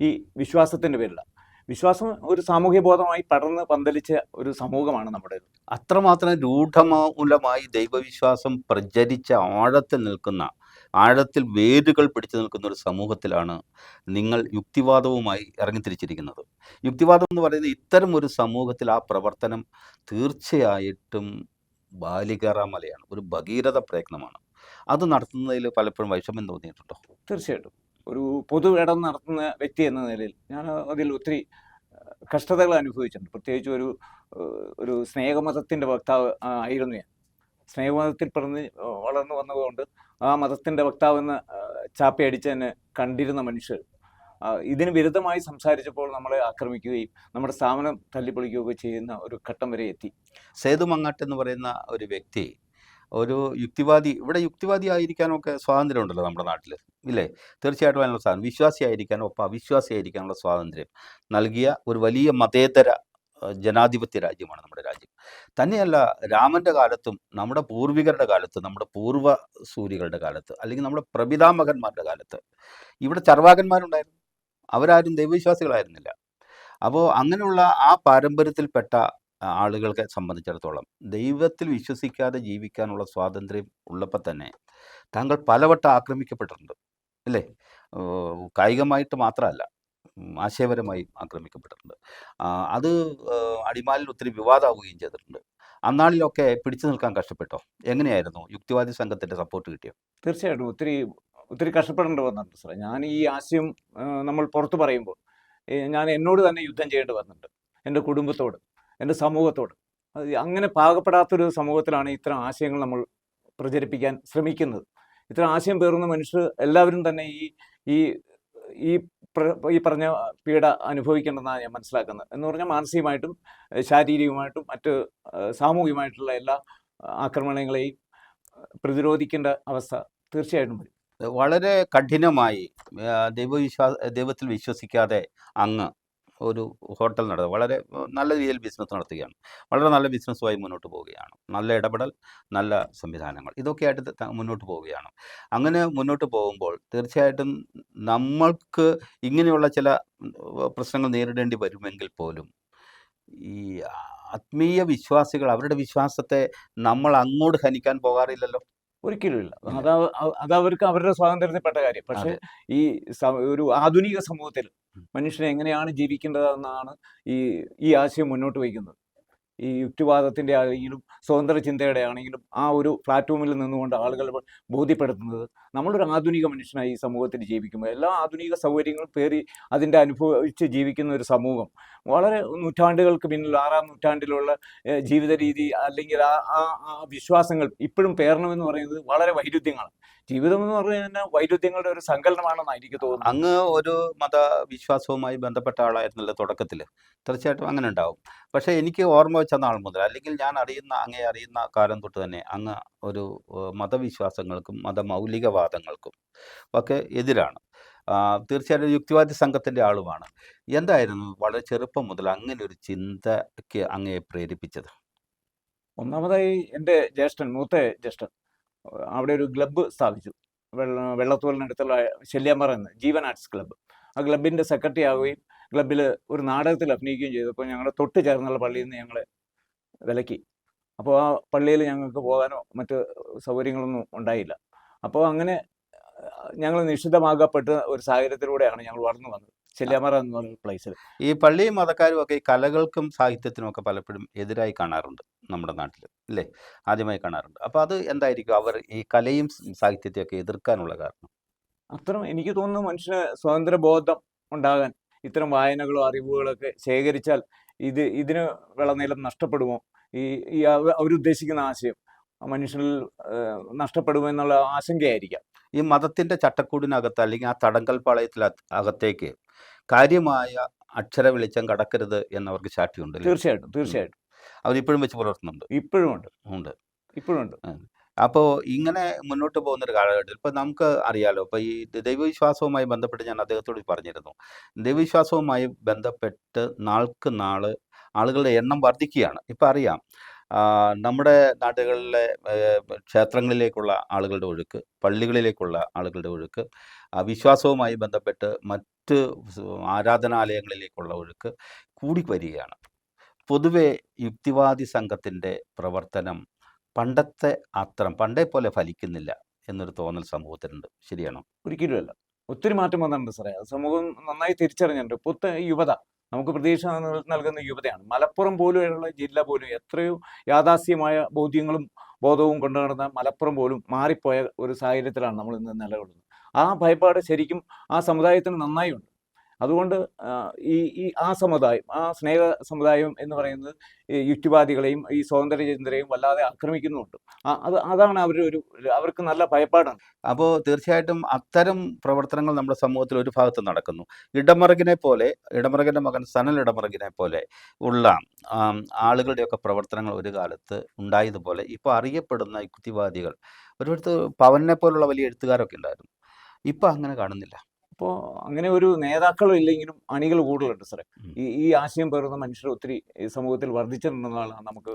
ഈ വിശ്വാസത്തിൻ്റെ പേരിലാണ്. വിശ്വാസം ഒരു സാമൂഹ്യ ബോധമായി പടർന്ന് പന്തലിച്ച ഒരു സമൂഹമാണ് നമ്മുടെ. അത്രമാത്രം രൂഢമൂലമായി ദൈവവിശ്വാസം പ്രചരിച്ച ആഴത്തിൽ വേരുകൾ പിടിച്ചു നിൽക്കുന്ന ഒരു സമൂഹത്തിലാണ് നിങ്ങൾ യുക്തിവാദവുമായി ഇറങ്ങിത്തിരിച്ചിരിക്കുന്നത്. യുക്തിവാദം എന്ന് പറയുന്നത് ഇത്തരം ഒരു സമൂഹത്തിൽ ആ പ്രവർത്തനം തീർച്ചയായിട്ടും ബാലികേറാമലയാണ്, ഒരു ഭഗീരഥ പ്രയത്നമാണ്. അത് നടത്തുന്നതിൽ പലപ്പോഴും വൈഷമ്യം തോന്നിയിട്ടുണ്ടോ? തീർച്ചയായിട്ടും. ഒരു പൊതു ഇടം നടത്തുന്ന വ്യക്തി എന്ന നിലയിൽ ഞാൻ അതിൽ ഒത്തിരി കഷ്ടതകൾ അനുഭവിച്ചിട്ടുണ്ട്. പ്രത്യേകിച്ച് ഒരു സ്നേഹമതത്തിൻ്റെ വക്താവ് ആയിരുന്നു ഞാൻ. സ്നേഹമതത്തിൽ വളർന്നു വന്നതുകൊണ്ട് ആ മതത്തിൻ്റെ വക്താവെന്ന് ചാപ്പി അടിച്ചതിനെ കണ്ടിരുന്ന മനുഷ്യർ ഇതിന് വിരുദ്ധമായി സംസാരിച്ചപ്പോൾ നമ്മളെ ആക്രമിക്കുകയും നമ്മുടെ സ്ഥാപനം തല്ലിപ്പൊളിക്കുകയൊക്കെ ചെയ്യുന്ന ഒരു ഘട്ടം വരെ എത്തി. സേതു മങ്ങാട്ട് എന്ന് പറയുന്ന ഒരു വ്യക്തി ഒരു യുക്തിവാദി, ഇവിടെ യുക്തിവാദി ആയിരിക്കാനൊക്കെ സ്വാതന്ത്ര്യമുണ്ടല്ലോ നമ്മുടെ നാട്ടിൽ, ഇല്ലേ? തീർച്ചയായിട്ടും അതിനുള്ള സ്വാതന്ത്ര്യം, വിശ്വാസിയായിരിക്കാനും ഒപ്പം അവിശ്വാസിയായിരിക്കാനുള്ള സ്വാതന്ത്ര്യം നൽകിയ ഒരു വലിയ മതേതര ജനാധിപത്യ രാജ്യമാണ് നമ്മുടെ രാജ്യം. തന്നെയല്ല, രാമൻ്റെ കാലത്തും നമ്മുടെ പൂർവികരുടെ കാലത്ത്, നമ്മുടെ പൂർവ്വസൂരികളുടെ കാലത്ത്, അല്ലെങ്കിൽ നമ്മുടെ പ്രപിതാമകന്മാരുടെ കാലത്ത് ഇവിടെ ചർവാകന്മാരുണ്ടായിരുന്നു. അവരാരും ദൈവവിശ്വാസികളായിരുന്നില്ല. അപ്പോൾ അങ്ങനെയുള്ള ആ പാരമ്പര്യത്തിൽപ്പെട്ട ആളുകളെ സംബന്ധിച്ചിടത്തോളം ദൈവത്തിൽ വിശ്വസിക്കാതെ ജീവിക്കാനുള്ള സ്വാതന്ത്ര്യം ഉള്ളപ്പോൾ തന്നെ താങ്കൾ പലവട്ടം ആക്രമിക്കപ്പെട്ടിട്ടുണ്ട്, അല്ലേ? കായികമായിട്ട് മാത്രമല്ല, ആശയപരമായും ആക്രമിക്കപ്പെട്ടിട്ടുണ്ട്. അത് അടിമാലിൽ ഒത്തിരി വിവാദമാവുകയും ചെയ്തിട്ടുണ്ട്. അന്നാളിലൊക്കെ പിടിച്ചു നിൽക്കാൻ കഷ്ടപ്പെട്ടോ? എങ്ങനെയായിരുന്നു? യുക്തിവാദി സംഘത്തിൻ്റെ സപ്പോർട്ട് കിട്ടിയോ? തീർച്ചയായിട്ടും ഒത്തിരി ഒത്തിരി കഷ്ടപ്പെടേണ്ടി വന്നിട്ടുണ്ട് സാറേ. ഞാൻ ഈ ആശയം നമ്മൾ പുറത്ത് പറയുമ്പോൾ ഞാൻ എന്നോട് തന്നെ യുദ്ധം ചെയ്യേണ്ടി വന്നിട്ടുണ്ട്, എൻ്റെ കുടുംബത്തോട്, എൻ്റെ സമൂഹത്തോട്. അത് അങ്ങനെ പാകപ്പെടാത്തൊരു സമൂഹത്തിലാണ് ഇത്തരം ആശയങ്ങൾ നമ്മൾ പ്രചരിപ്പിക്കാൻ ശ്രമിക്കുന്നത്. ഇത്തരം ആശയം പേറുന്ന മനുഷ്യർ എല്ലാവരും തന്നെ ഈ ഈ ഈ പറഞ്ഞ പീഡ അനുഭവിക്കേണ്ടെന്നാണ് ഞാൻ മനസ്സിലാക്കുന്നത്. എന്ന് പറഞ്ഞാൽ മാനസികമായിട്ടും ശാരീരികമായിട്ടും മറ്റ് സാമൂഹികമായിട്ടുള്ള എല്ലാ ആക്രമണങ്ങളെയും പ്രതിരോധിക്കേണ്ട അവസ്ഥ തീർച്ചയായിട്ടും വരും. വളരെ കഠിനമായി ദൈവത്തിൽ വിശ്വസിക്കാതെ അങ്ങ് ഒരു ഹോട്ടൽ നടത്തുക, വളരെ നല്ല രീതിയിൽ ബിസിനസ് നടത്തുകയാണ്, വളരെ നല്ല ബിസിനസ്സുമായി മുന്നോട്ട് പോവുകയാണ്, നല്ല ഇടപെടൽ, നല്ല സംവിധാനങ്ങൾ, ഇതൊക്കെയായിട്ട് മുന്നോട്ട് പോവുകയാണ്. അങ്ങനെ മുന്നോട്ട് പോകുമ്പോൾ തീർച്ചയായിട്ടും നമ്മൾക്ക് ഇങ്ങനെയുള്ള ചില പ്രശ്നങ്ങൾ നേരിടേണ്ടി വരുമെങ്കിൽ പോലും ഈ ആത്മീയ വിശ്വാസികൾ അവരുടെ വിശ്വാസത്തെ നമ്മൾ അങ്ങോട്ട് ഹനിക്കാൻ പോകാറില്ലല്ലോ. ഒരിക്കലുമില്ല. ഇല്ല. അത് അവർക്ക് അവരുടെ സ്വാതന്ത്ര്യത്തിൽപ്പെട്ട കാര്യം. പക്ഷേ അതെ. ഈ ഒരു ആധുനിക സമൂഹത്തിൽ മനുഷ്യൻ എങ്ങനെയാണ് ജീവിക്കേണ്ടതെന്നാണ് ഈ ഈ ആശയം മുന്നോട്ട് വയ്ക്കുന്നത്. ഈ യുക്തിവാദത്തിൻ്റെ ആണെങ്കിലും സ്വതന്ത്ര ചിന്തയുടെ ആണെങ്കിലും ആ ഒരു പ്ലാറ്റ്ഫോമിൽ നിന്നുകൊണ്ട് ആളുകൾ ബോധ്യപ്പെടുത്തുന്നത് നമ്മളൊരു ആധുനിക മനുഷ്യനായി ഈ സമൂഹത്തിൽ ജീവിക്കുമ്പോൾ എല്ലാ ആധുനിക സൗകര്യങ്ങളും പേറി അതിൻ്റെ അനുഭവിച്ച് ജീവിക്കുന്ന ഒരു സമൂഹം വളരെ നൂറ്റാണ്ടുകൾക്ക് പിന്നിൽ 6-ാം നൂറ്റാണ്ടിലുള്ള ജീവിത രീതി അല്ലെങ്കിൽ ആ വിശ്വാസങ്ങൾ ഇപ്പോഴും പേറണമെന്ന് പറയുന്നത് വളരെ വൈരുദ്ധ്യങ്ങളാണ്. ജീവിതം എന്ന് പറഞ്ഞു കഴിഞ്ഞാൽ വൈരുദ്ധ്യങ്ങളുടെ ഒരു സങ്കലനമാണെന്നാണ് എനിക്ക് തോന്നുന്നത്. അങ്ങ് ഒരു മതവിശ്വാസവുമായി ബന്ധപ്പെട്ട ആളായിരുന്നല്ലോ തുടക്കത്തിൽ. തീർച്ചയായിട്ടും അങ്ങനെ ഉണ്ടാവും. പക്ഷേ എനിക്ക് ഓർമ്മ വെച്ച നാൾ മുതൽ, അല്ലെങ്കിൽ ഞാൻ അങ്ങേ അറിയുന്ന കാലം തൊട്ട് തന്നെ അങ്ങ് ഒരു മതവിശ്വാസങ്ങൾക്കും മതമൗലികവാദങ്ങൾക്കും ഒക്കെ എതിരാണ്. തീർച്ചയായിട്ടും യുക്തിവാദി സംഘത്തിൻ്റെ ആളുമാണ്. എന്തായിരുന്നു വളരെ ചെറുപ്പം മുതൽ അങ്ങനെ ഒരു ചിന്തയ്ക്ക് അങ്ങയെ പ്രേരിപ്പിച്ചത്? ഒന്നാമതായി എൻ്റെ മൂത്ത ജ്യേഷ്ഠൻ അവിടെ ഒരു ക്ലബ്ബ് സ്ഥാപിച്ചു. വെള്ളത്തോലിനടുത്തുള്ള ശല്യാമ്പാറ എന്ന് ജീവൻ ആർട്സ് ക്ലബ്ബ്. ആ ക്ലബിൻ്റെ സെക്രട്ടറി ആവുകയും ക്ലബ്ബിൽ ഒരു നാടകത്തിൽ അഭിനയിക്കുകയും ചെയ്തപ്പോൾ ഞങ്ങളുടെ തൊട്ട് ചേർന്നുള്ള പള്ളിയിൽ നിന്ന് ഞങ്ങളെ വിലക്കി. അപ്പോൾ ആ പള്ളിയിൽ ഞങ്ങൾക്ക് പോകാനോ മറ്റ് സൗകര്യങ്ങളൊന്നും ഉണ്ടായില്ല. അപ്പോൾ അങ്ങനെ ഞങ്ങൾ നിഷിദ്ധമാകപ്പെട്ട ഒരു സാഹചര്യത്തിലൂടെയാണ് ഞങ്ങൾ വളർന്നു വന്നത് ശല്യാമ്പാറ എന്ന് പറയുന്ന പ്ലേസിൽ. ഈ പള്ളിയും മതക്കാരും ഒക്കെ ഈ കലകൾക്കും സാഹിത്യത്തിനും ഒക്കെ പലപ്പോഴും എതിരായി കാണാറുണ്ട് നമ്മുടെ നാട്ടിൽ, അല്ലേ? ആദ്യമായി കാണാറുണ്ട്. അപ്പോൾ അത് എന്തായിരിക്കും അവർ ഈ കലയും സാഹിത്യത്തെയൊക്കെ എതിർക്കാനുള്ള കാരണം? അത്തരം എനിക്ക് തോന്നുന്നു മനുഷ്യന് സ്വതന്ത്ര ബോധം ഉണ്ടാകാൻ ഇത്തരം വായനകളോ അറിവുകളൊക്കെ ശേഖരിച്ചാൽ ഇതിന് വിളനീളം നഷ്ടപ്പെടുമോ, ഈ അവരുദ്ദേശിക്കുന്ന ആശയം മനുഷ്യനിൽ നഷ്ടപ്പെടുമോ എന്നുള്ള ആശങ്കയായിരിക്കാം. ഈ മതത്തിൻ്റെ ചട്ടക്കൂടിനകത്ത് അല്ലെങ്കിൽ ആ തടങ്കൽ പാളയത്തിൽ അകത്തേക്ക് കാര്യമായ അക്ഷര വെളിച്ചം കടക്കരുത് എന്നവർക്ക് ശാഠ്യമുണ്ട്, അല്ലേ? തീർച്ചയായിട്ടും തീർച്ചയായിട്ടും അവരിപ്പോഴും വെച്ച് പുലർത്തുന്നുണ്ട്. ഇപ്പോഴും ഉണ്ട്. ഉണ്ട്. ഇപ്പോഴും ഉണ്ട്. അപ്പോൾ ഇങ്ങനെ മുന്നോട്ട് പോകുന്നൊരു കാലഘട്ടത്തിൽ ഇപ്പോൾ നമുക്ക് അറിയാലോ, ഇപ്പോൾ ഈ ദൈവവിശ്വാസവുമായി ബന്ധപ്പെട്ട് ഞാൻ അദ്ദേഹത്തോട് പറഞ്ഞിരുന്നു. ദൈവവിശ്വാസവുമായി ബന്ധപ്പെട്ട് നാൾക്ക് നാൾ ആളുകളുടെ എണ്ണം വർദ്ധിക്കുകയാണ്. ഇപ്പം അറിയാം, നമ്മുടെ നാടുകളിലെ ക്ഷേത്രങ്ങളിലേക്കുള്ള ആളുകളുടെ ഒഴുക്ക്, പള്ളികളിലേക്കുള്ള ആളുകളുടെ ഒഴുക്ക്, വിശ്വാസവുമായി ബന്ധപ്പെട്ട് മറ്റ് ആരാധനാലയങ്ങളിലേക്കുള്ള ഒഴുക്ക് കൂടി വരികയാണ്. പൊതുവെ യുക്തിവാദി സംഘത്തിൻ്റെ പ്രവർത്തനം പണ്ടേ പോലെ ഫലിക്കുന്നില്ല എന്നൊരു തോന്നൽ സമൂഹത്തിനുണ്ട്. ശരിയാണോ? ഒരിക്കലുമല്ല. ഒത്തിരി മാറ്റം വന്നിട്ടുണ്ട് സാറേ. അത് സമൂഹം നന്നായി തിരിച്ചറിഞ്ഞിട്ടുണ്ട്. പുത്തൻ യുവത നമുക്ക് പ്രതീക്ഷ നൽകുന്ന യുവതയാണ്. മലപ്പുറം പോലെയുള്ള ജില്ല പോലും എത്രയോ യാഥാസ്ഥ്യമായ ബോധവും കൊണ്ടു നടന്ന മലപ്പുറം പോലും മാറിപ്പോയ ഒരു സാഹചര്യത്തിലാണ് നമ്മൾ ഇന്ന് നിലകൊള്ളുന്നത്. ആ ഭയപ്പാട് ശരിക്കും ആ സമുദായത്തിന് നന്നായി ഉണ്ട്. അതുകൊണ്ട് ആ സമുദായം, ആ സ്നേഹ സമുദായം എന്ന് പറയുന്നത് ഈ യുക്തിവാദികളെയും ഈ സ്വതന്ത്ര ചിന്തരെയും വല്ലാതെ ആക്രമിക്കുന്നുമുണ്ട്. അതാണ് അവർക്ക് നല്ല ഭയപ്പാടാണ്. അപ്പോൾ തീർച്ചയായിട്ടും അത്തരം പ്രവർത്തനങ്ങൾ നമ്മുടെ സമൂഹത്തിൽ ഒരു ഭാഗത്ത് നടക്കുന്നു. ഇടമറുകിൻ്റെ മകൻ സനൽ ഇടമറുകിനെ പോലെ ഉള്ള ആളുകളുടെയൊക്കെ പ്രവർത്തനങ്ങൾ ഒരു കാലത്ത് ഉണ്ടായതുപോലെ ഇപ്പോൾ അറിയപ്പെടുന്ന യുക്തിവാദികൾ, ഒരുപടുത്ത് പവനെ പോലുള്ള വലിയ എഴുത്തുകാരൊക്കെ ഉണ്ടായിരുന്നു. ഇപ്പോൾ അങ്ങനെ കാണുന്നില്ല. അപ്പോൾ അങ്ങനെ ഒരു നേതാക്കളും ഇല്ലെങ്കിലും അണികൾ കൂടുതലുണ്ട് സാറേ. ഈ ആശയം പേറുന്ന മനുഷ്യർ ഒത്തിരി സമൂഹത്തിൽ വർദ്ധിച്ചിട്ടുണ്ടെന്നാണ് നമുക്ക്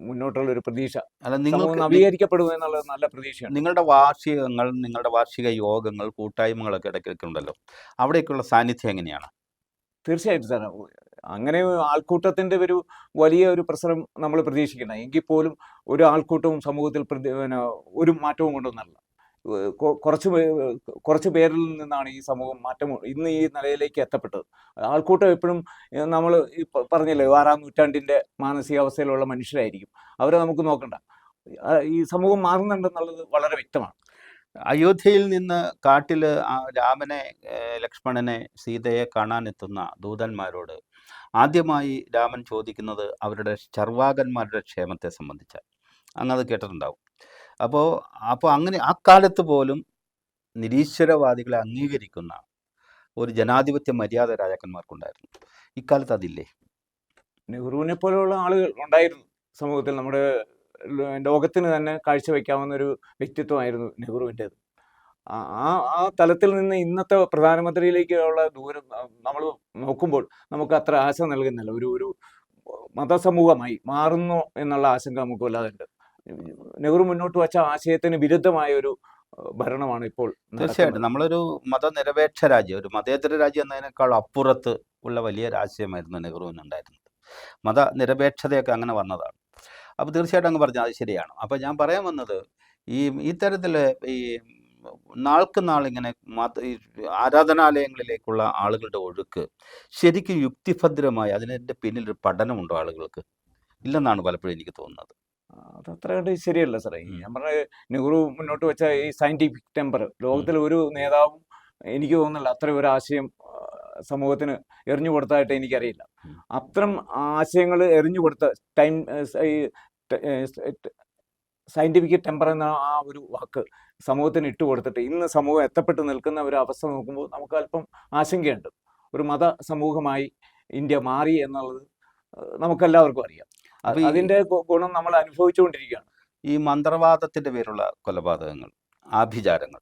മുന്നോട്ടുള്ള ഒരു പ്രതീക്ഷ. അല്ല, നിങ്ങൾ നവീകരിക്കപ്പെടുക എന്നുള്ളത് നല്ല പ്രതീക്ഷയാണ്. നിങ്ങളുടെ വാർഷിക യോഗങ്ങൾ, കൂട്ടായ്മകളൊക്കെ ഇടയ്ക്കൊക്കെ ഉണ്ടല്ലോ, അവിടേക്കുള്ള സാന്നിധ്യം എങ്ങനെയാണ്? തീർച്ചയായിട്ടും സാറേ, അങ്ങനെ ആൾക്കൂട്ടത്തിൻ്റെ ഒരു വലിയ ഒരു പ്രസരം നമ്മൾ പ്രതീക്ഷിക്കണം. എങ്കിൽ പോലും ഒരു ആൾക്കൂട്ടവും സമൂഹത്തിൽ ഒരു മാറ്റവും കൊണ്ടുവന്നല്ല. കുറച്ച് പേരിൽ നിന്നാണ് ഈ സമൂഹം ഇന്ന് ഈ നിലയിലേക്ക് എത്തപ്പെട്ടത്. ആൾക്കൂട്ടം എപ്പോഴും നമ്മൾ ഈ പറഞ്ഞില്ലേ 6-ാം നൂറ്റാണ്ടിൻ്റെ മാനസികാവസ്ഥയിലുള്ള മനുഷ്യരായിരിക്കും. അവരെ നമുക്ക് നോക്കണ്ട. ഈ സമൂഹം മാറുന്നുണ്ടെന്നുള്ളത് വളരെ വ്യക്തമാണ്. അയോധ്യയിൽ നിന്ന് കാട്ടിൽ രാമനെ, ലക്ഷ്മണനെ, സീതയെ കാണാനെത്തുന്ന ദൂതന്മാരോട് ആദ്യമായി രാമൻ ചോദിക്കുന്നത് അവരുടെ ചർവാകന്മാരുടെ ക്ഷേമത്തെ സംബന്ധിച്ചാണ്. അങ്ങത് കേട്ടിട്ടുണ്ടാവും. അപ്പോൾ അങ്ങനെ ആ കാലത്ത് പോലും നിരീശ്വരവാദികളെ അംഗീകരിക്കുന്ന ഒരു ജനാധിപത്യ മര്യാദ രാജാക്കന്മാർക്കുണ്ടായിരുന്നു. ഇക്കാലത്ത് അതില്ലേ? നെഹ്റുവിനെ പോലെയുള്ള ആളുകൾ ഉണ്ടായിരുന്നു സമൂഹത്തിൽ. നമ്മുടെ ലോകത്തിന് തന്നെ കാഴ്ചവെക്കാവുന്ന ഒരു വ്യക്തിത്വമായിരുന്നു നെഹ്റുവിൻ്റേത്. ആ തലത്തിൽ നിന്ന് ഇന്നത്തെ പ്രധാനമന്ത്രിയിലേക്കുള്ള ദൂരം നമ്മൾ നോക്കുമ്പോൾ നമുക്ക് അത്ര ആശ നൽകുന്നില്ല. ഒരു മതസമൂഹമായി മാറുന്നു എന്നുള്ള ആശങ്ക നമുക്ക് വല്ലാതുണ്ട്. നെഹ്റു മുന്നോട്ട് വച്ച ആശയത്തിന് വിരുദ്ധമായ ഒരു ഭരണമാണ് ഇപ്പോൾ തീർച്ചയായിട്ടും. നമ്മളൊരു മതനിരപേക്ഷ രാജ്യം, ഒരു മതേതര രാജ്യം എന്നതിനേക്കാൾ അപ്പുറത്ത് ഉള്ള വലിയൊരു ആശയമായിരുന്നു നെഹ്റുവിനുണ്ടായിരുന്നത്. മതനിരപേക്ഷതയൊക്കെ അങ്ങനെ വന്നതാണ്. അപ്പോൾ തീർച്ചയായിട്ടും അങ്ങ് പറഞ്ഞാൽ അത് ശരിയാണ്. അപ്പോൾ ഞാൻ പറയാൻ വന്നത്, ഈ തരത്തിൽ ഈ നാൾക്ക് നാൾ ഇങ്ങനെ ഈ ആരാധനാലയങ്ങളിലേക്കുള്ള ആളുകളുടെ ഒഴുക്ക് ശരിക്കും യുക്തിഭദ്രമായി അതിൻ്റെ പിന്നിലൊരു പഠനമുണ്ടോ ആളുകൾക്ക്? ഇല്ലെന്നാണ് പലപ്പോഴും എനിക്ക് തോന്നുന്നത്. അതത്ര കണ്ട് ശരിയല്ല സാറേ. ഞാൻ പറഞ്ഞ നെഹ്റു മുന്നോട്ട് വെച്ച ഈ സയന്റിഫിക് ടെമ്പർ ലോകത്തിൽ ഒരു നേതാവും എനിക്ക് തോന്നുന്നില്ല അത്ര ഒരു ആശയം സമൂഹത്തിന് എറിഞ്ഞു കൊടുത്തതായിട്ട് എനിക്കറിയില്ല. അത്തരം ആശയങ്ങൾ എറിഞ്ഞു കൊടുത്ത ഈ സയന്റിഫിക് ടെമ്പർ എന്ന ആ ഒരു വാക്ക് സമൂഹത്തിന് ഇട്ടുകൊടുത്തിട്ട് ഇന്ന് സമൂഹം എത്തപ്പെട്ട് നിൽക്കുന്ന ഒരു അവസ്ഥ നോക്കുമ്പോൾ നമുക്ക് അല്പം ആശങ്കയുണ്ട്. ഒരു മത സമൂഹമായി ഇന്ത്യ മാറി എന്നുള്ളത് നമുക്കെല്ലാവർക്കും അറിയാം. അതിന്റെ ഗുണം നമ്മൾ അനുഭവിച്ചുകൊണ്ടിരിക്കുകയാണ്. ഈ മന്ത്രവാദത്തിൻ്റെ പേരുള്ള കൊലപാതകങ്ങൾ, ആഭിചാരങ്ങൾ,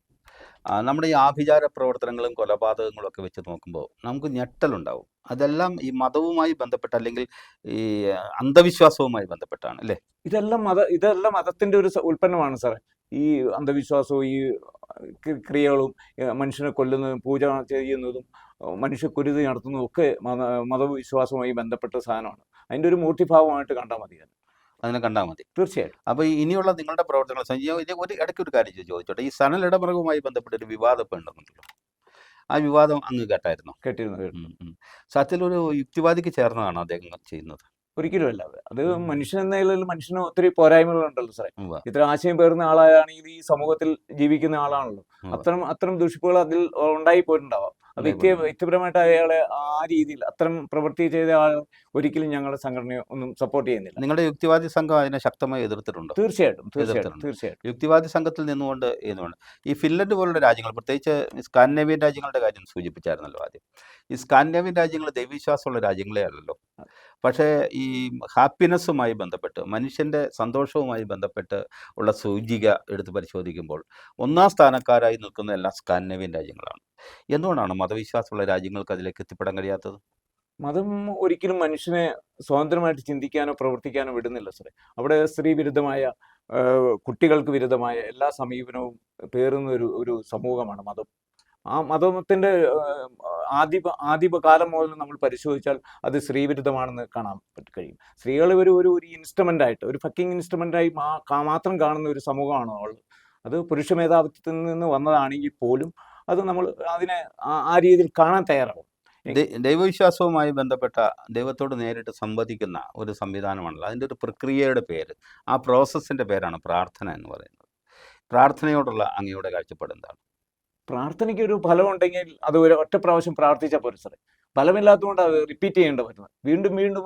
നമ്മുടെ ഈ ആഭിചാര പ്രവർത്തനങ്ങളും കൊലപാതകങ്ങളും ഒക്കെ വെച്ച് നോക്കുമ്പോൾ നമുക്ക് ഞെട്ടലുണ്ടാവും. അതെല്ലാം ഈ മതവുമായി ബന്ധപ്പെട്ട അല്ലെങ്കിൽ ഈ അന്ധവിശ്വാസവുമായി ബന്ധപ്പെട്ടാണ് അല്ലേ? ഇതെല്ലാം മതത്തിന്റെ ഒരു ഉൽപ്പന്നമാണ് സാറേ. ഈ അന്ധവിശ്വാസവും ഈ ക്രിയകളും മനുഷ്യനെ കൊല്ലുന്നതും പൂജ ചെയ്യുന്നതും മനുഷ്യക്കുരുതി നടത്തുന്നതും ഒക്കെ മതവിശ്വാസവുമായി ബന്ധപ്പെട്ട സാധനമാണ്. അതിൻ്റെ ഒരു മൂർത്തിഭാവമായിട്ട് കണ്ടാൽ മതി. അതിനെ കണ്ടാൽ മതി. തീർച്ചയായിട്ടും. അപ്പോൾ ഇനിയുള്ള നിങ്ങളുടെ പ്രവർത്തനങ്ങൾ ഇടയ്ക്ക് ഒരു കാര്യം ചോദിച്ചോട്ടെ. ഈ സനൽ ഇടമറുകുമായി ബന്ധപ്പെട്ടൊരു വിവാദം ഇപ്പോൾ ഉണ്ടെന്നുണ്ടല്ലോ. ആ വിവാദം അങ്ങ് കേട്ടായിരുന്നു? കേട്ടിരുന്നു. സത്യത്തിലൊരു യുക്തിവാദിക്ക് ചേർന്നതാണ് അദ്ദേഹം ചെയ്യുന്നത്? ഒരിക്കലും അല്ല. അത് മനുഷ്യൻ എന്ന നിലയിൽ മനുഷ്യന് ഒത്തിരി പോരായ്മകളുണ്ടല്ലോ സാറേ. ഇത്ര ആശയം പേറുന്ന ആളാണെങ്കിൽ ഈ സമൂഹത്തിൽ ജീവിക്കുന്ന ആളാണല്ലോ. അത്തരം ദുഷിപ്പുകൾ അതിൽ ഉണ്ടായി പോയിട്ടുണ്ടാവാം. അത് വ്യക്തിപരമായിട്ട് അയാളെ ആ രീതിയിൽ അത്തരം പ്രവൃത്തി ചെയ്ത ആൾ ഒരിക്കലും ഞങ്ങളുടെ സംഘടനയെ ഒന്നും സപ്പോർട്ട് ചെയ്യുന്നില്ല. നിങ്ങളുടെ യുക്തിവാദി സംഘം അതിനെ ശക്തമായി എതിർത്തിട്ടുണ്ടോ? തീർച്ചയായിട്ടും. യുക്തിവാദി സംഘത്തിൽ നിന്നുകൊണ്ട് ഈ ഫിൻലൻഡ് പോലുള്ള രാജ്യങ്ങൾ, പ്രത്യേകിച്ച് സ്കാൻഡിനേവിയൻ രാജ്യങ്ങളുടെ കാര്യം സൂചിപ്പിച്ചായിരുന്നല്ലോ ആദ്യം. ഈ സ്കാൻഡിനേവിയൻ രാജ്യങ്ങൾ ദൈവവിശ്വാസമുള്ള രാജ്യങ്ങളെ അല്ലല്ലോ. പക്ഷേ ഈ ഹാപ്പിനെസ്സുമായി ബന്ധപ്പെട്ട്, മനുഷ്യൻ്റെ സന്തോഷവുമായി ബന്ധപ്പെട്ട് ഉള്ള സൂചിക എടുത്ത് പരിശോധിക്കുമ്പോൾ ഒന്നാം സ്ഥാനക്കാരായി നിൽക്കുന്ന എല്ലാ സ്കാൻഡിനേവിയൻ രാജ്യങ്ങളാണ്. എന്തുകൊണ്ടാണ് മതവിശ്വാസമുള്ള രാജ്യങ്ങൾക്ക് അതിലേക്ക് എത്തിപ്പെടാൻ കഴിയാത്തത്? മതം ഒരിക്കലും മനുഷ്യനെ സ്വതന്ത്രമായിട്ട് ചിന്തിക്കാനോ പ്രവർത്തിക്കാനോ വിടുന്നില്ല സാറേ. അവിടെ സ്ത്രീ വിരുദ്ധമായ, കുട്ടികൾക്ക് വിരുദ്ധമായ എല്ലാ സമീപനവും പേറുന്ന ഒരു സമൂഹമാണ് മതം. ആ മതത്തിൻ്റെ ആദിപകാലം മുതൽ നമ്മൾ പരിശോധിച്ചാൽ അത് സ്ത്രീവിരുദ്ധമാണെന്ന് കാണാൻ കഴിയും. സ്ത്രീകൾ ഒരു ഇൻസ്ട്രുമെൻ്റായിട്ട്, ഒരു ഫക്കിംഗ് ഇൻസ്ട്രുമെൻ്റായി മാത്രം കാണുന്ന ഒരു സമൂഹമാണ് ഉള്ളത്. അത് പുരുഷ മേധാവിത്വത്തിൽ നിന്ന് വന്നതാണെങ്കിൽ പോലും അത് നമ്മൾ അതിനെ ആ രീതിയിൽ കാണാൻ തയ്യാറാവും. ദൈവവിശ്വാസവുമായി ബന്ധപ്പെട്ട, ദൈവത്തോട് നേരിട്ട് സംവദിക്കുന്ന ഒരു സംവിധാനമാണല്ലോ. അതിൻ്റെ ഒരു പ്രക്രിയയുടെ പേര്, ആ പ്രോസസ്സിൻ്റെ പേരാണ് പ്രാർത്ഥന എന്ന് പറയുന്നത്. പ്രാർത്ഥനയോടുള്ള അങ്ങയുടെ കാഴ്ചപ്പാട് എന്താണ്? പ്രാർത്ഥനയ്ക്ക് ഒരു ഫലമുണ്ടെങ്കിൽ അത് ഒറ്റ പ്രാവശ്യം പ്രാർത്ഥിച്ചാൽ പോലും സാറേ. ഫലമില്ലാത്തതുകൊണ്ട് അത് റിപ്പീറ്റ് ചെയ്യേണ്ടി വരുന്നത്, വീണ്ടും വീണ്ടും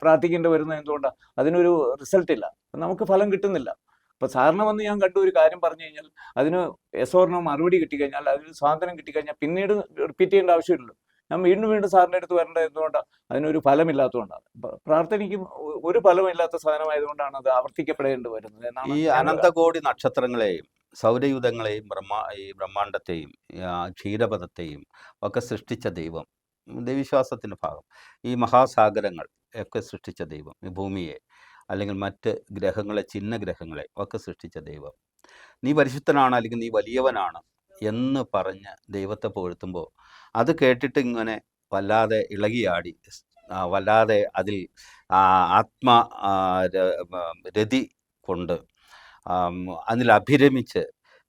പ്രാർത്ഥിക്കേണ്ടി വരുന്നത് എന്തുകൊണ്ടാണ്? അതിനൊരു റിസൾട്ട് ഇല്ല, നമുക്ക് ഫലം കിട്ടുന്നില്ല. അപ്പോൾ സാറിന് വന്ന് ഞാൻ കണ്ടു ഒരു കാര്യം പറഞ്ഞു കഴിഞ്ഞാൽ അതിന് യസോറിനോ മറുപടി കിട്ടിക്കഴിഞ്ഞാൽ, അതിന് സ്വാതന്ത്ര്യം കിട്ടിക്കഴിഞ്ഞാൽ പിന്നീട് റിപ്പീറ്റ് ചെയ്യേണ്ട ആവശ്യമില്ലല്ലോ. ഞാൻ വീണ്ടും വീണ്ടും സാറിൻ്റെ അടുത്ത് വരേണ്ടത് എന്തുകൊണ്ടാണ്? അതിനൊരു ഫലമില്ലാത്തതുകൊണ്ടാണ്. പ്രാർത്ഥനയ്ക്കും ഒരു ഫലമില്ലാത്ത സാധനമായതുകൊണ്ടാണ് അത് ആവർത്തിക്കപ്പെടേണ്ടി വരുന്നത് എന്നാണ്. ഈ അനന്തകോടി നക്ഷത്രങ്ങളെയും സൗരയൂഥങ്ങളെയും ഈ ബ്രഹ്മാണ്ടത്തെയും ക്ഷീരപഥത്തെയും ഒക്കെ സൃഷ്ടിച്ച ദൈവം, ദൈവവിശ്വാസത്തിൻ്റെ ഭാഗം, ഈ മഹാസാഗരങ്ങൾ ഒക്കെ സൃഷ്ടിച്ച ദൈവം, ഈ ഭൂമിയെ അല്ലെങ്കിൽ മറ്റ് ഗ്രഹങ്ങളെ, ചിഹ്നഗ്രഹങ്ങളെ ഒക്കെ സൃഷ്ടിച്ച ദൈവം, നീ പരിശുദ്ധനാണ് അല്ലെങ്കിൽ നീ വലിയവനാണ് എന്ന് പറഞ്ഞ് ദൈവത്തെ പുകഴ്ത്തുമ്പോൾ അത് കേട്ടിട്ട് ഇങ്ങനെ വല്ലാതെ ഇളകിയാടി, വല്ലാതെ അതിൽ രതി കൊണ്ട് അതിൽ അഭിരമിച്ച്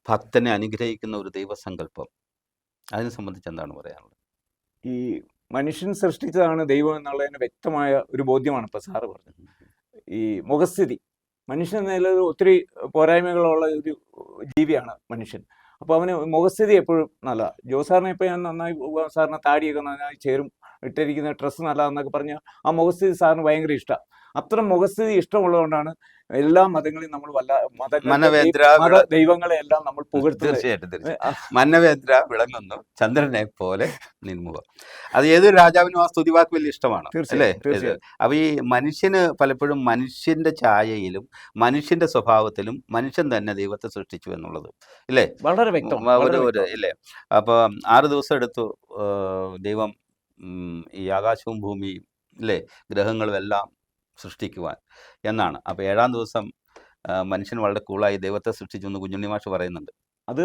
ഭക്തനെ അനുഗ്രഹിക്കുന്ന ഒരു ദൈവസങ്കല്പം, അതിനെ സംബന്ധിച്ച് എന്താണ് പറയാനുള്ളത്? ഈ മനുഷ്യൻ സൃഷ്ടിച്ചതാണ് ദൈവം എന്നുള്ളതിന് വ്യക്തമായ ഒരു ബോധ്യമാണ് ഇപ്പോൾ സാറ് പറഞ്ഞത്. ഈ മുഖസ്ഥിതി, മനുഷ്യൻ നിലയിൽ ഒത്തിരി പോരായ്മകളുള്ള ഒരു ജീവിയാണ് മനുഷ്യൻ. അപ്പോൾ അവന് മുഖസ്ഥിതി എപ്പോഴും നല്ല. ജോസാറിനെ ഇപ്പോൾ ഞാൻ നന്നായി സാറിന് താടിയൊക്കെ നന്നായി ചേരും, ഇട്ടിരിക്കുന്ന ഡ്രസ്സ് നല്ലതെന്നൊക്കെ പറഞ്ഞ് ആ മുഖസ്ഥിതി സാറിന് ഭയങ്കര ഇഷ്ടമാണ്. അത്തരം മുഖസ്ഥിതി ഇഷ്ടമുള്ളതുകൊണ്ടാണ് എല്ലാ മതങ്ങളെയും നമ്മൾ മനവേന്ദ്ര മത ദൈവങ്ങളെ എല്ലാം നമ്മൾ പുകഴ്ത്തുന്നത്. തീർച്ചയായിട്ടും മനവേന്ദ്ര വിളങ്ങുന്നു ചന്ദ്രനെ പോലെ നിൻമുഖം. അത് ഏതൊരു രാജാവിനും ആ സ്തുതിവാക്ക് വലിയ ഇഷ്ടമാണ്, അല്ലേ? അപ്പൊ ഈ മനുഷ്യന് പലപ്പോഴും മനുഷ്യന്റെ ഛായയിലും മനുഷ്യന്റെ സ്വഭാവത്തിലും മനുഷ്യൻ തന്നെ ദൈവത്തെ സൃഷ്ടിച്ചു എന്നുള്ളത്, ഇല്ലേ? വളരെ വ്യക്തമാണ്. ഇല്ലേ? അപ്പൊ 6 ദിവസം എടുത്തു ദൈവം ഈ ആകാശവും ഭൂമിയും, ഇല്ലേ, ഗ്രഹങ്ങളും എല്ലാം സൃഷ്ടിക്കുവാൻ എന്നാണ്. അപ്പോൾ 7-ാം ദിവസം മനുഷ്യൻ വളരെ കൂളായി ദൈവത്തെ സൃഷ്ടിച്ചു എന്ന് കുഞ്ഞുണ്ണി മാഷ് പറയുന്നുണ്ട്. അത്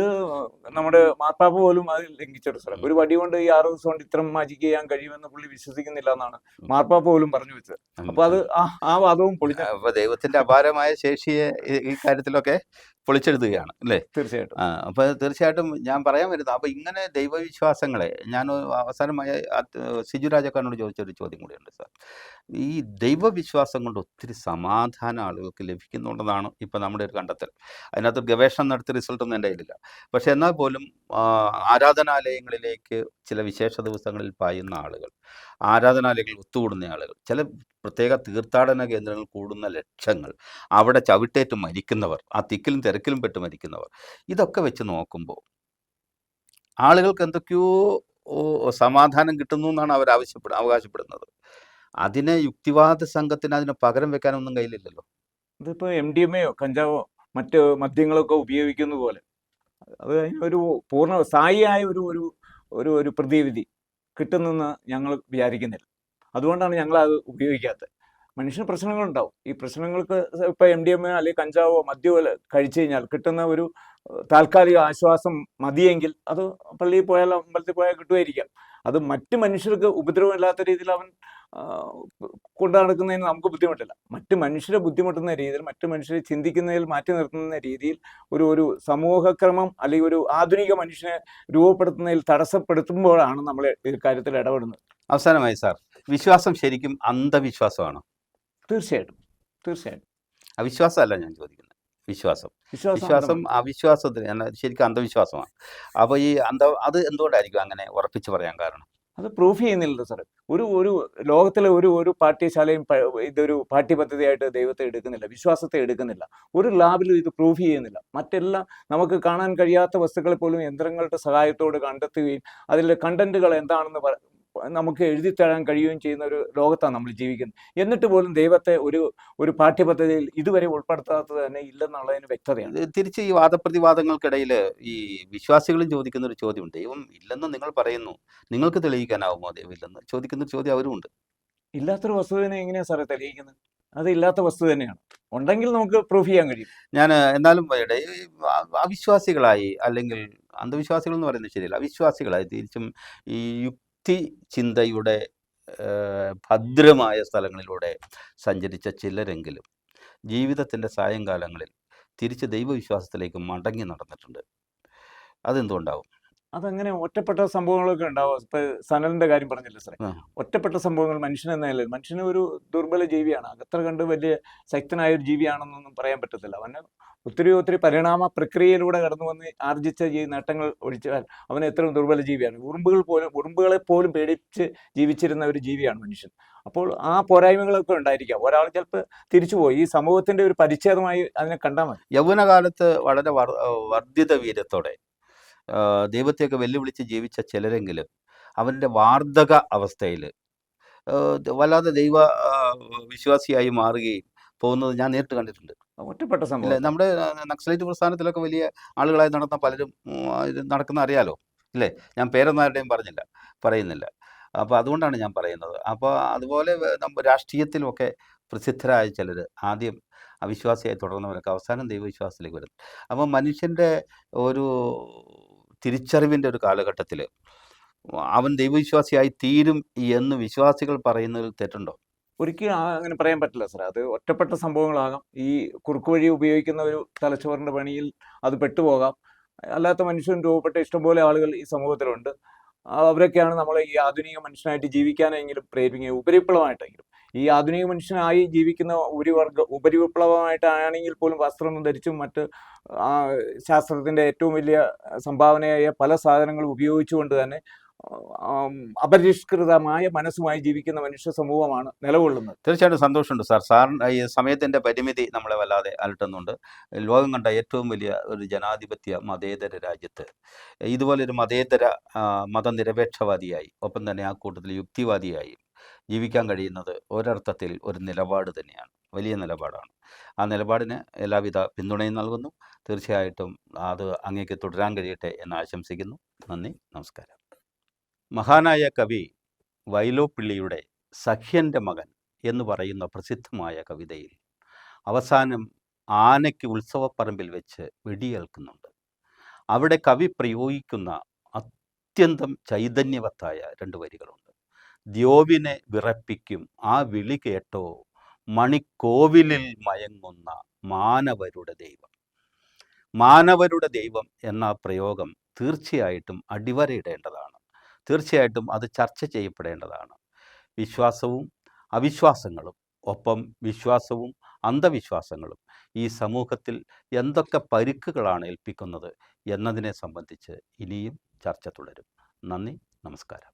നമ്മുടെ മാർപ്പാപ്പ പോലും അത് ലംഘിച്ചൊരു സ്ഥലം. ഒരു വടി കൊണ്ട് ഈ 6 ദിവസം കൊണ്ട് ഇത്രയും മാജിക് ചെയ്യാൻ കഴിയുമെന്ന് പുള്ളി വിശ്വസിക്കുന്നില്ല എന്നാണ് മാർപ്പാപ്പ പോലും പറഞ്ഞു വെച്ചത്. അപ്പൊ അത് ആ വാദവും പൊളിച്ചു. അപ്പൊ ദൈവത്തിന്റെ അപാരമായ ശേഷിയെ ഈ കാര്യത്തിലൊക്കെ പൊളിച്ചെഴുതുകയാണ്, അല്ലേ? തീർച്ചയായിട്ടും. അപ്പൊ തീർച്ചയായിട്ടും ഞാൻ പറയാൻ വരുന്നത്, അപ്പൊ ഇങ്ങനെ ദൈവവിശ്വാസങ്ങളെ ഞാൻ അവസാനമായി സിജു രാജക്കാരനോട് ചോദിച്ചൊരു ചോദ്യം കൂടിയുണ്ട് സാർ. ഈ ദൈവവിശ്വാസം കൊണ്ട് ഒത്തിരി സമാധാനം ആളുകൾക്ക് ലഭിക്കുന്നുണ്ടെന്നാണ് ഇപ്പം നമ്മുടെ ഒരു കണ്ടെത്തൽ. അതിനകത്ത് ഗവേഷണം നടത്തിയ റിസൾട്ടൊന്നും എൻ്റെ കയ്യിലില്ല. പക്ഷെ എന്നാൽ പോലും ആരാധനാലയങ്ങളിലേക്ക് ചില വിശേഷ ദിവസങ്ങളിൽ പായുന്ന ആളുകൾ, ആരാധനാലയങ്ങളിൽ ഒത്തുകൂടുന്ന ആളുകൾ, ചില പ്രത്യേക തീർത്ഥാടന കേന്ദ്രങ്ങൾ കൂടുന്ന ലക്ഷങ്ങൾ, അവിടെ ചവിട്ടേറ്റ് മരിക്കുന്നവർ, ആ തിക്കിലും തിരക്കിലും പെട്ട് മരിക്കുന്നവർ, ഇതൊക്കെ വെച്ച് നോക്കുമ്പോൾ ആളുകൾക്ക് എന്തൊക്കെയോ സമാധാനം കിട്ടുന്നു എന്നാണ് അവർ അവകാശപ്പെടുന്നത്. അതിനെ യുക്തിവാദ സംഘത്തിന് അതിന് പകരം വെക്കാനൊന്നും കയ്യിലില്ലല്ലോ. ഇതിപ്പോൾ MDMA കഞ്ചാവോ മറ്റ് മദ്യങ്ങളൊക്കെ ഉപയോഗിക്കുന്ന പോലെ അത് ഒരു പൂർണ്ണ സ്ഥായിയായ ഒരു പ്രതിവിധി കിട്ടുന്നെന്ന് ഞങ്ങൾ വിചാരിക്കുന്നില്ല. അതുകൊണ്ടാണ് ഞങ്ങൾ അത് ഉപയോഗിക്കാത്തത്. മനുഷ്യന് പ്രശ്നങ്ങളുണ്ടാവും. ഈ പ്രശ്നങ്ങൾക്ക് ഇപ്പോൾ MDMA അല്ലെങ്കിൽ കഞ്ചാവോ മദ്യമോ കഴിച്ചു കഴിഞ്ഞാൽ കിട്ടുന്ന ഒരു താൽക്കാലിക ആശ്വാസം മതിയെങ്കിൽ അത് പള്ളിയിൽ പോയാൽ അമ്പലത്തിൽ പോയാൽ കിട്ടുമായിരിക്കാം. അത് മറ്റ് മനുഷ്യർക്ക് ഉപദ്രവമില്ലാത്ത രീതിയിൽ അവൻ കൊണ്ടു നടക്കുന്നതിന് നമുക്ക് ബുദ്ധിമുട്ടില്ല. മറ്റ് മനുഷ്യരെ ബുദ്ധിമുട്ടുന്ന രീതിയിൽ, മറ്റ് മനുഷ്യരെ ചിന്തിക്കുന്നതിൽ മാറ്റി നിർത്തുന്ന രീതിയിൽ ഒരു സമൂഹക്രമം അല്ലെങ്കിൽ ഒരു ആധുനിക മനുഷ്യനെ രൂപപ്പെടുത്തുന്നതിൽ തടസ്സപ്പെടുത്തുമ്പോഴാണ് നമ്മൾ ഈ കാര്യത്തിൽ ഇടപെടുന്നത്. അവസാനമായി സാർ, വിശ്വാസം ശരിക്കും അന്ധവിശ്വാസമാണോ? തീർച്ചയായിട്ടും. അവിശ്വാസമല്ല ഞാൻ ചോദിക്കുന്നത്, വിശ്വാസം അവിശ്വാസത്തിന് ശരിക്കും അന്ധവിശ്വാസമാണ്. അപ്പോൾ ഈ അത് എന്തുകൊണ്ടായിരിക്കും അങ്ങനെ ഉറപ്പിച്ച് പറയാൻ കാരണം? അത് പ്രൂഫ് ചെയ്യുന്നില്ല സാർ. ഒരു ലോകത്തിലെ ഒരു പാഠ്യശാലയും ഇതൊരു പാഠ്യപദ്ധതിയായിട്ട് ദൈവത്തെ എടുക്കുന്നില്ല, വിശ്വാസത്തെ എടുക്കുന്നില്ല. ഒരു ലാബിലും ഇത് പ്രൂഫ് ചെയ്യുന്നില്ല. മറ്റെല്ലാം നമുക്ക് കാണാൻ കഴിയാത്ത വസ്തുക്കളെ പോലും യന്ത്രങ്ങളുടെ സഹായത്തോട് കണ്ടെത്തുകയും അതിലെ കണ്ടന്റുകൾ എന്താണെന്ന് നമുക്ക് എഴുതി തരാൻ കഴിയുകയും ചെയ്യുന്ന ഒരു ലോകത്താണ് നമ്മൾ ജീവിക്കുന്നത്. എന്നിട്ട് പോലും ദൈവത്തെ ഒരു പാഠ്യപദ്ധതിയിൽ ഇതുവരെ ഉൾപ്പെടുത്താത്തത് തന്നെ ഇല്ലെന്നുള്ളതിന് വ്യക്തതയാണ്. തിരിച്ച് ഈ വാദപ്രതിവാദങ്ങൾക്കിടയിൽ ഈ വിശ്വാസികളും ചോദിക്കുന്ന ഒരു ചോദ്യമുണ്ട്. ദൈവം ഇല്ലെന്ന് നിങ്ങൾ പറയുന്നു, നിങ്ങൾക്ക് തെളിയിക്കാനാവുമോ ദൈവം ഇല്ലെന്ന് ചോദിക്കുന്ന ഒരു ചോദ്യം അവരുമുണ്ട്. ഇല്ലാത്തൊരു വസ്തുവിനെ എങ്ങനെയാണ് സാറേ തെളിയിക്കുന്നത്? അത് ഇല്ലാത്ത വസ്തു തന്നെയാണ്. ഉണ്ടെങ്കിൽ നമുക്ക് പ്രൂഫ് ചെയ്യാൻ കഴിയും. ഞാൻ എന്നാലും അവിശ്വാസികളായി, അല്ലെങ്കിൽ അന്ധവിശ്വാസികൾ എന്ന് പറയുന്നത് ശരിയല്ല, അവിശ്വാസികളായി തിരിച്ചും ഈ യുക്തി ചിന്തയുടെ ഭദ്രമായ സ്ഥലങ്ങളിലൂടെ സഞ്ചരിച്ച ചിലരെങ്കിലും ജീവിതത്തിൻ്റെ സായങ്കാലങ്ങളിൽ തിരിച്ച് ദൈവവിശ്വാസത്തിലേക്ക് മടങ്ങി നടന്നിട്ടുണ്ട്. അതെന്തുകൊണ്ടാവും? അതങ്ങനെ ഒറ്റപ്പെട്ട സംഭവങ്ങളൊക്കെ ഉണ്ടാവും. ഇപ്പൊ സനലിന്റെ കാര്യം പറഞ്ഞില്ലേ സാറേ, ഒറ്റപ്പെട്ട സംഭവങ്ങൾ മനുഷ്യനെന്ന നിലയിൽ മനുഷ്യന് ഒരു ദുർബല ജീവിയാണ്. അത്ര കണ്ട് വലിയ ശക്തനായ ഒരു ജീവിയാണെന്നൊന്നും പറയാൻ പറ്റത്തില്ല. അവന് ഒത്തിരി പരിണാമ പ്രക്രിയയിലൂടെ കടന്നു വന്ന് ആർജിച്ച നേട്ടങ്ങൾ ഒഴിച്ചാൽ അവൻ എത്ര ദുർബല ജീവിയാണ്. ഉറുമ്പുകളെ പോലും പേടിച്ച് ജീവിച്ചിരുന്ന ഒരു ജീവിയാണ് മനുഷ്യൻ. അപ്പോൾ ആ പോരായ്മകളൊക്കെ ഉണ്ടായിരിക്കാം. ഒരാൾ ചിലപ്പോൾ തിരിച്ചുപോയി ഈ സമൂഹത്തിന്റെ ഒരു പരിച്ഛേദമായി അതിനെ കണ്ടാൽ മതി. യൗവനകാലത്ത് വളരെ വർദ്ധിത വീര്യത്തോടെ ദൈവത്തെയൊക്കെ വെല്ലുവിളിച്ച് ജീവിച്ച ചിലരെങ്കിലും അവൻ്റെ വാർദ്ധക അവസ്ഥയിൽ വല്ലാതെ ദൈവ വിശ്വാസിയായി മാറുകയും പോകുന്നത് ഞാൻ നേരിട്ട് കണ്ടിട്ടുണ്ട്. ഒറ്റപ്പെട്ട സംഭവം. നമ്മുടെ നക്സലൈറ്റ് പ്രസ്ഥാനത്തിലൊക്കെ വലിയ ആളുകളായി നടന്ന പലരും ഇത് നടക്കുന്ന അറിയാലോ, ഇല്ലേ? ഞാൻ പേരൊന്നും ആരുടെയും പറയുന്നില്ല. അപ്പോൾ അതുകൊണ്ടാണ് ഞാൻ പറയുന്നത്. അപ്പോൾ അതുപോലെ രാഷ്ട്രീയത്തിലുമൊക്കെ പ്രസിദ്ധരായ ചിലർ ആദ്യം അവിശ്വാസിയായി തുടർന്നവരൊക്കെ അവസാനം ദൈവവിശ്വാസത്തിലേക്ക് വരുന്നു. അപ്പോൾ മനുഷ്യൻ്റെ ഒരു തിരിച്ചറിവിൻ്റെ ഒരു കാലഘട്ടത്തിൽ അവൻ ദൈവവിശ്വാസിയായി തീരും എന്ന് വിശ്വാസികൾ പറയുന്നതിൽ തെറ്റുണ്ടോ? ഒരിക്കലും അങ്ങനെ പറയാൻ പറ്റില്ല സാർ. അത് ഒറ്റപ്പെട്ട സംഭവങ്ങളാകാം. ഈ കുറുക്ക് വഴി ഉപയോഗിക്കുന്ന ഒരു തലച്ചോറിൻ്റെ പണിയിൽ അത് പെട്ടുപോകാം. അല്ലാത്ത മനുഷ്യരും രൂപപ്പെട്ട ഇഷ്ടംപോലെ ആളുകൾ ഈ സമൂഹത്തിലുണ്ട്. അവരൊക്കെയാണ് നമ്മളെ ഈ ആധുനിക മനുഷ്യനായിട്ട് ജീവിക്കാനെങ്കിലും പ്രേരിപ്പിക്കുക, ഉപരിപ്ലവമായിട്ടെങ്കിലും. ഈ ആധുനിക മനുഷ്യനായി ജീവിക്കുന്ന ഉപരിവിപ്ലവമായിട്ടാണെങ്കിൽ പോലും വസ്ത്രം ധരിച്ചും മറ്റ് ശാസ്ത്രത്തിൻ്റെ ഏറ്റവും വലിയ സംഭാവനയായ പല സാധനങ്ങളും ഉപയോഗിച്ചുകൊണ്ട് തന്നെ അപരിഷ്കൃതമായ മനസ്സുമായി ജീവിക്കുന്ന മനുഷ്യ സമൂഹമാണ് നിലകൊള്ളുന്നത്. തീർച്ചയായിട്ടും സന്തോഷമുണ്ട് സാർ. സാറിന് ഈ സമയത്തിൻ്റെ പരിമിതി നമ്മളെ വല്ലാതെ അലട്ടുന്നുണ്ട്. ലോകം കണ്ട ഏറ്റവും വലിയ ഒരു ജനാധിപത്യ മതേതര രാജ്യത്ത് ഇതുപോലൊരു മതേതര മതനിരപേക്ഷവാദിയായി, ഒപ്പം തന്നെ ആ കൂട്ടത്തിൽ യുക്തിവാദിയായി ജീവിക്കാൻ കഴിയുന്നത് ഒരർത്ഥത്തിൽ ഒരു നിലപാട് തന്നെയാണ്, വലിയ നിലപാടാണ്. ആ നിലപാടിന് എല്ലാവിധ പിന്തുണയും നൽകുന്നു. തീർച്ചയായിട്ടും അത് അങ്ങേക്ക് തുടരാൻ കഴിയട്ടെ എന്ന് ആശംസിക്കുന്നു. നന്ദി, നമസ്കാരം. മഹാനായ കവി വൈലോപ്പിള്ളിയുടെ സഖ്യൻ്റെ മകൻ എന്ന് പറയുന്ന പ്രസിദ്ധമായ കവിതയിൽ അവസാനം ആനയ്ക്ക് ഉത്സവപ്പറമ്പിൽ വെച്ച് വെടിയേൽക്കുന്നുണ്ട്. അവിടെ കവി പ്രയോഗിക്കുന്ന അത്യന്തം ചൈതന്യവത്തായ 2 വരികളുണ്ട്. ദ്യോവിനെ വിറപ്പിക്കും ആ വിളി കേട്ടോ, മണിക്കോവിലിൽ മയങ്ങുന്ന മാനവരുടെ ദൈവം. മാനവരുടെ ദൈവം എന്ന പ്രയോഗം തീർച്ചയായിട്ടും അടിവരയിടേണ്ടതാണ്. തീർച്ചയായിട്ടും അത് ചർച്ച ചെയ്യപ്പെടേണ്ടതാണ്. വിശ്വാസവും അവിശ്വാസങ്ങളും, ഒപ്പം വിശ്വാസവും അന്ധവിശ്വാസങ്ങളും ഈ സമൂഹത്തിൽ എന്തൊക്കെ പരിക്കുകളാണ് ഏൽപ്പിക്കുന്നത് എന്നതിനെ സംബന്ധിച്ച് ഇനിയും ചർച്ച തുടരും. നന്ദി, നമസ്കാരം.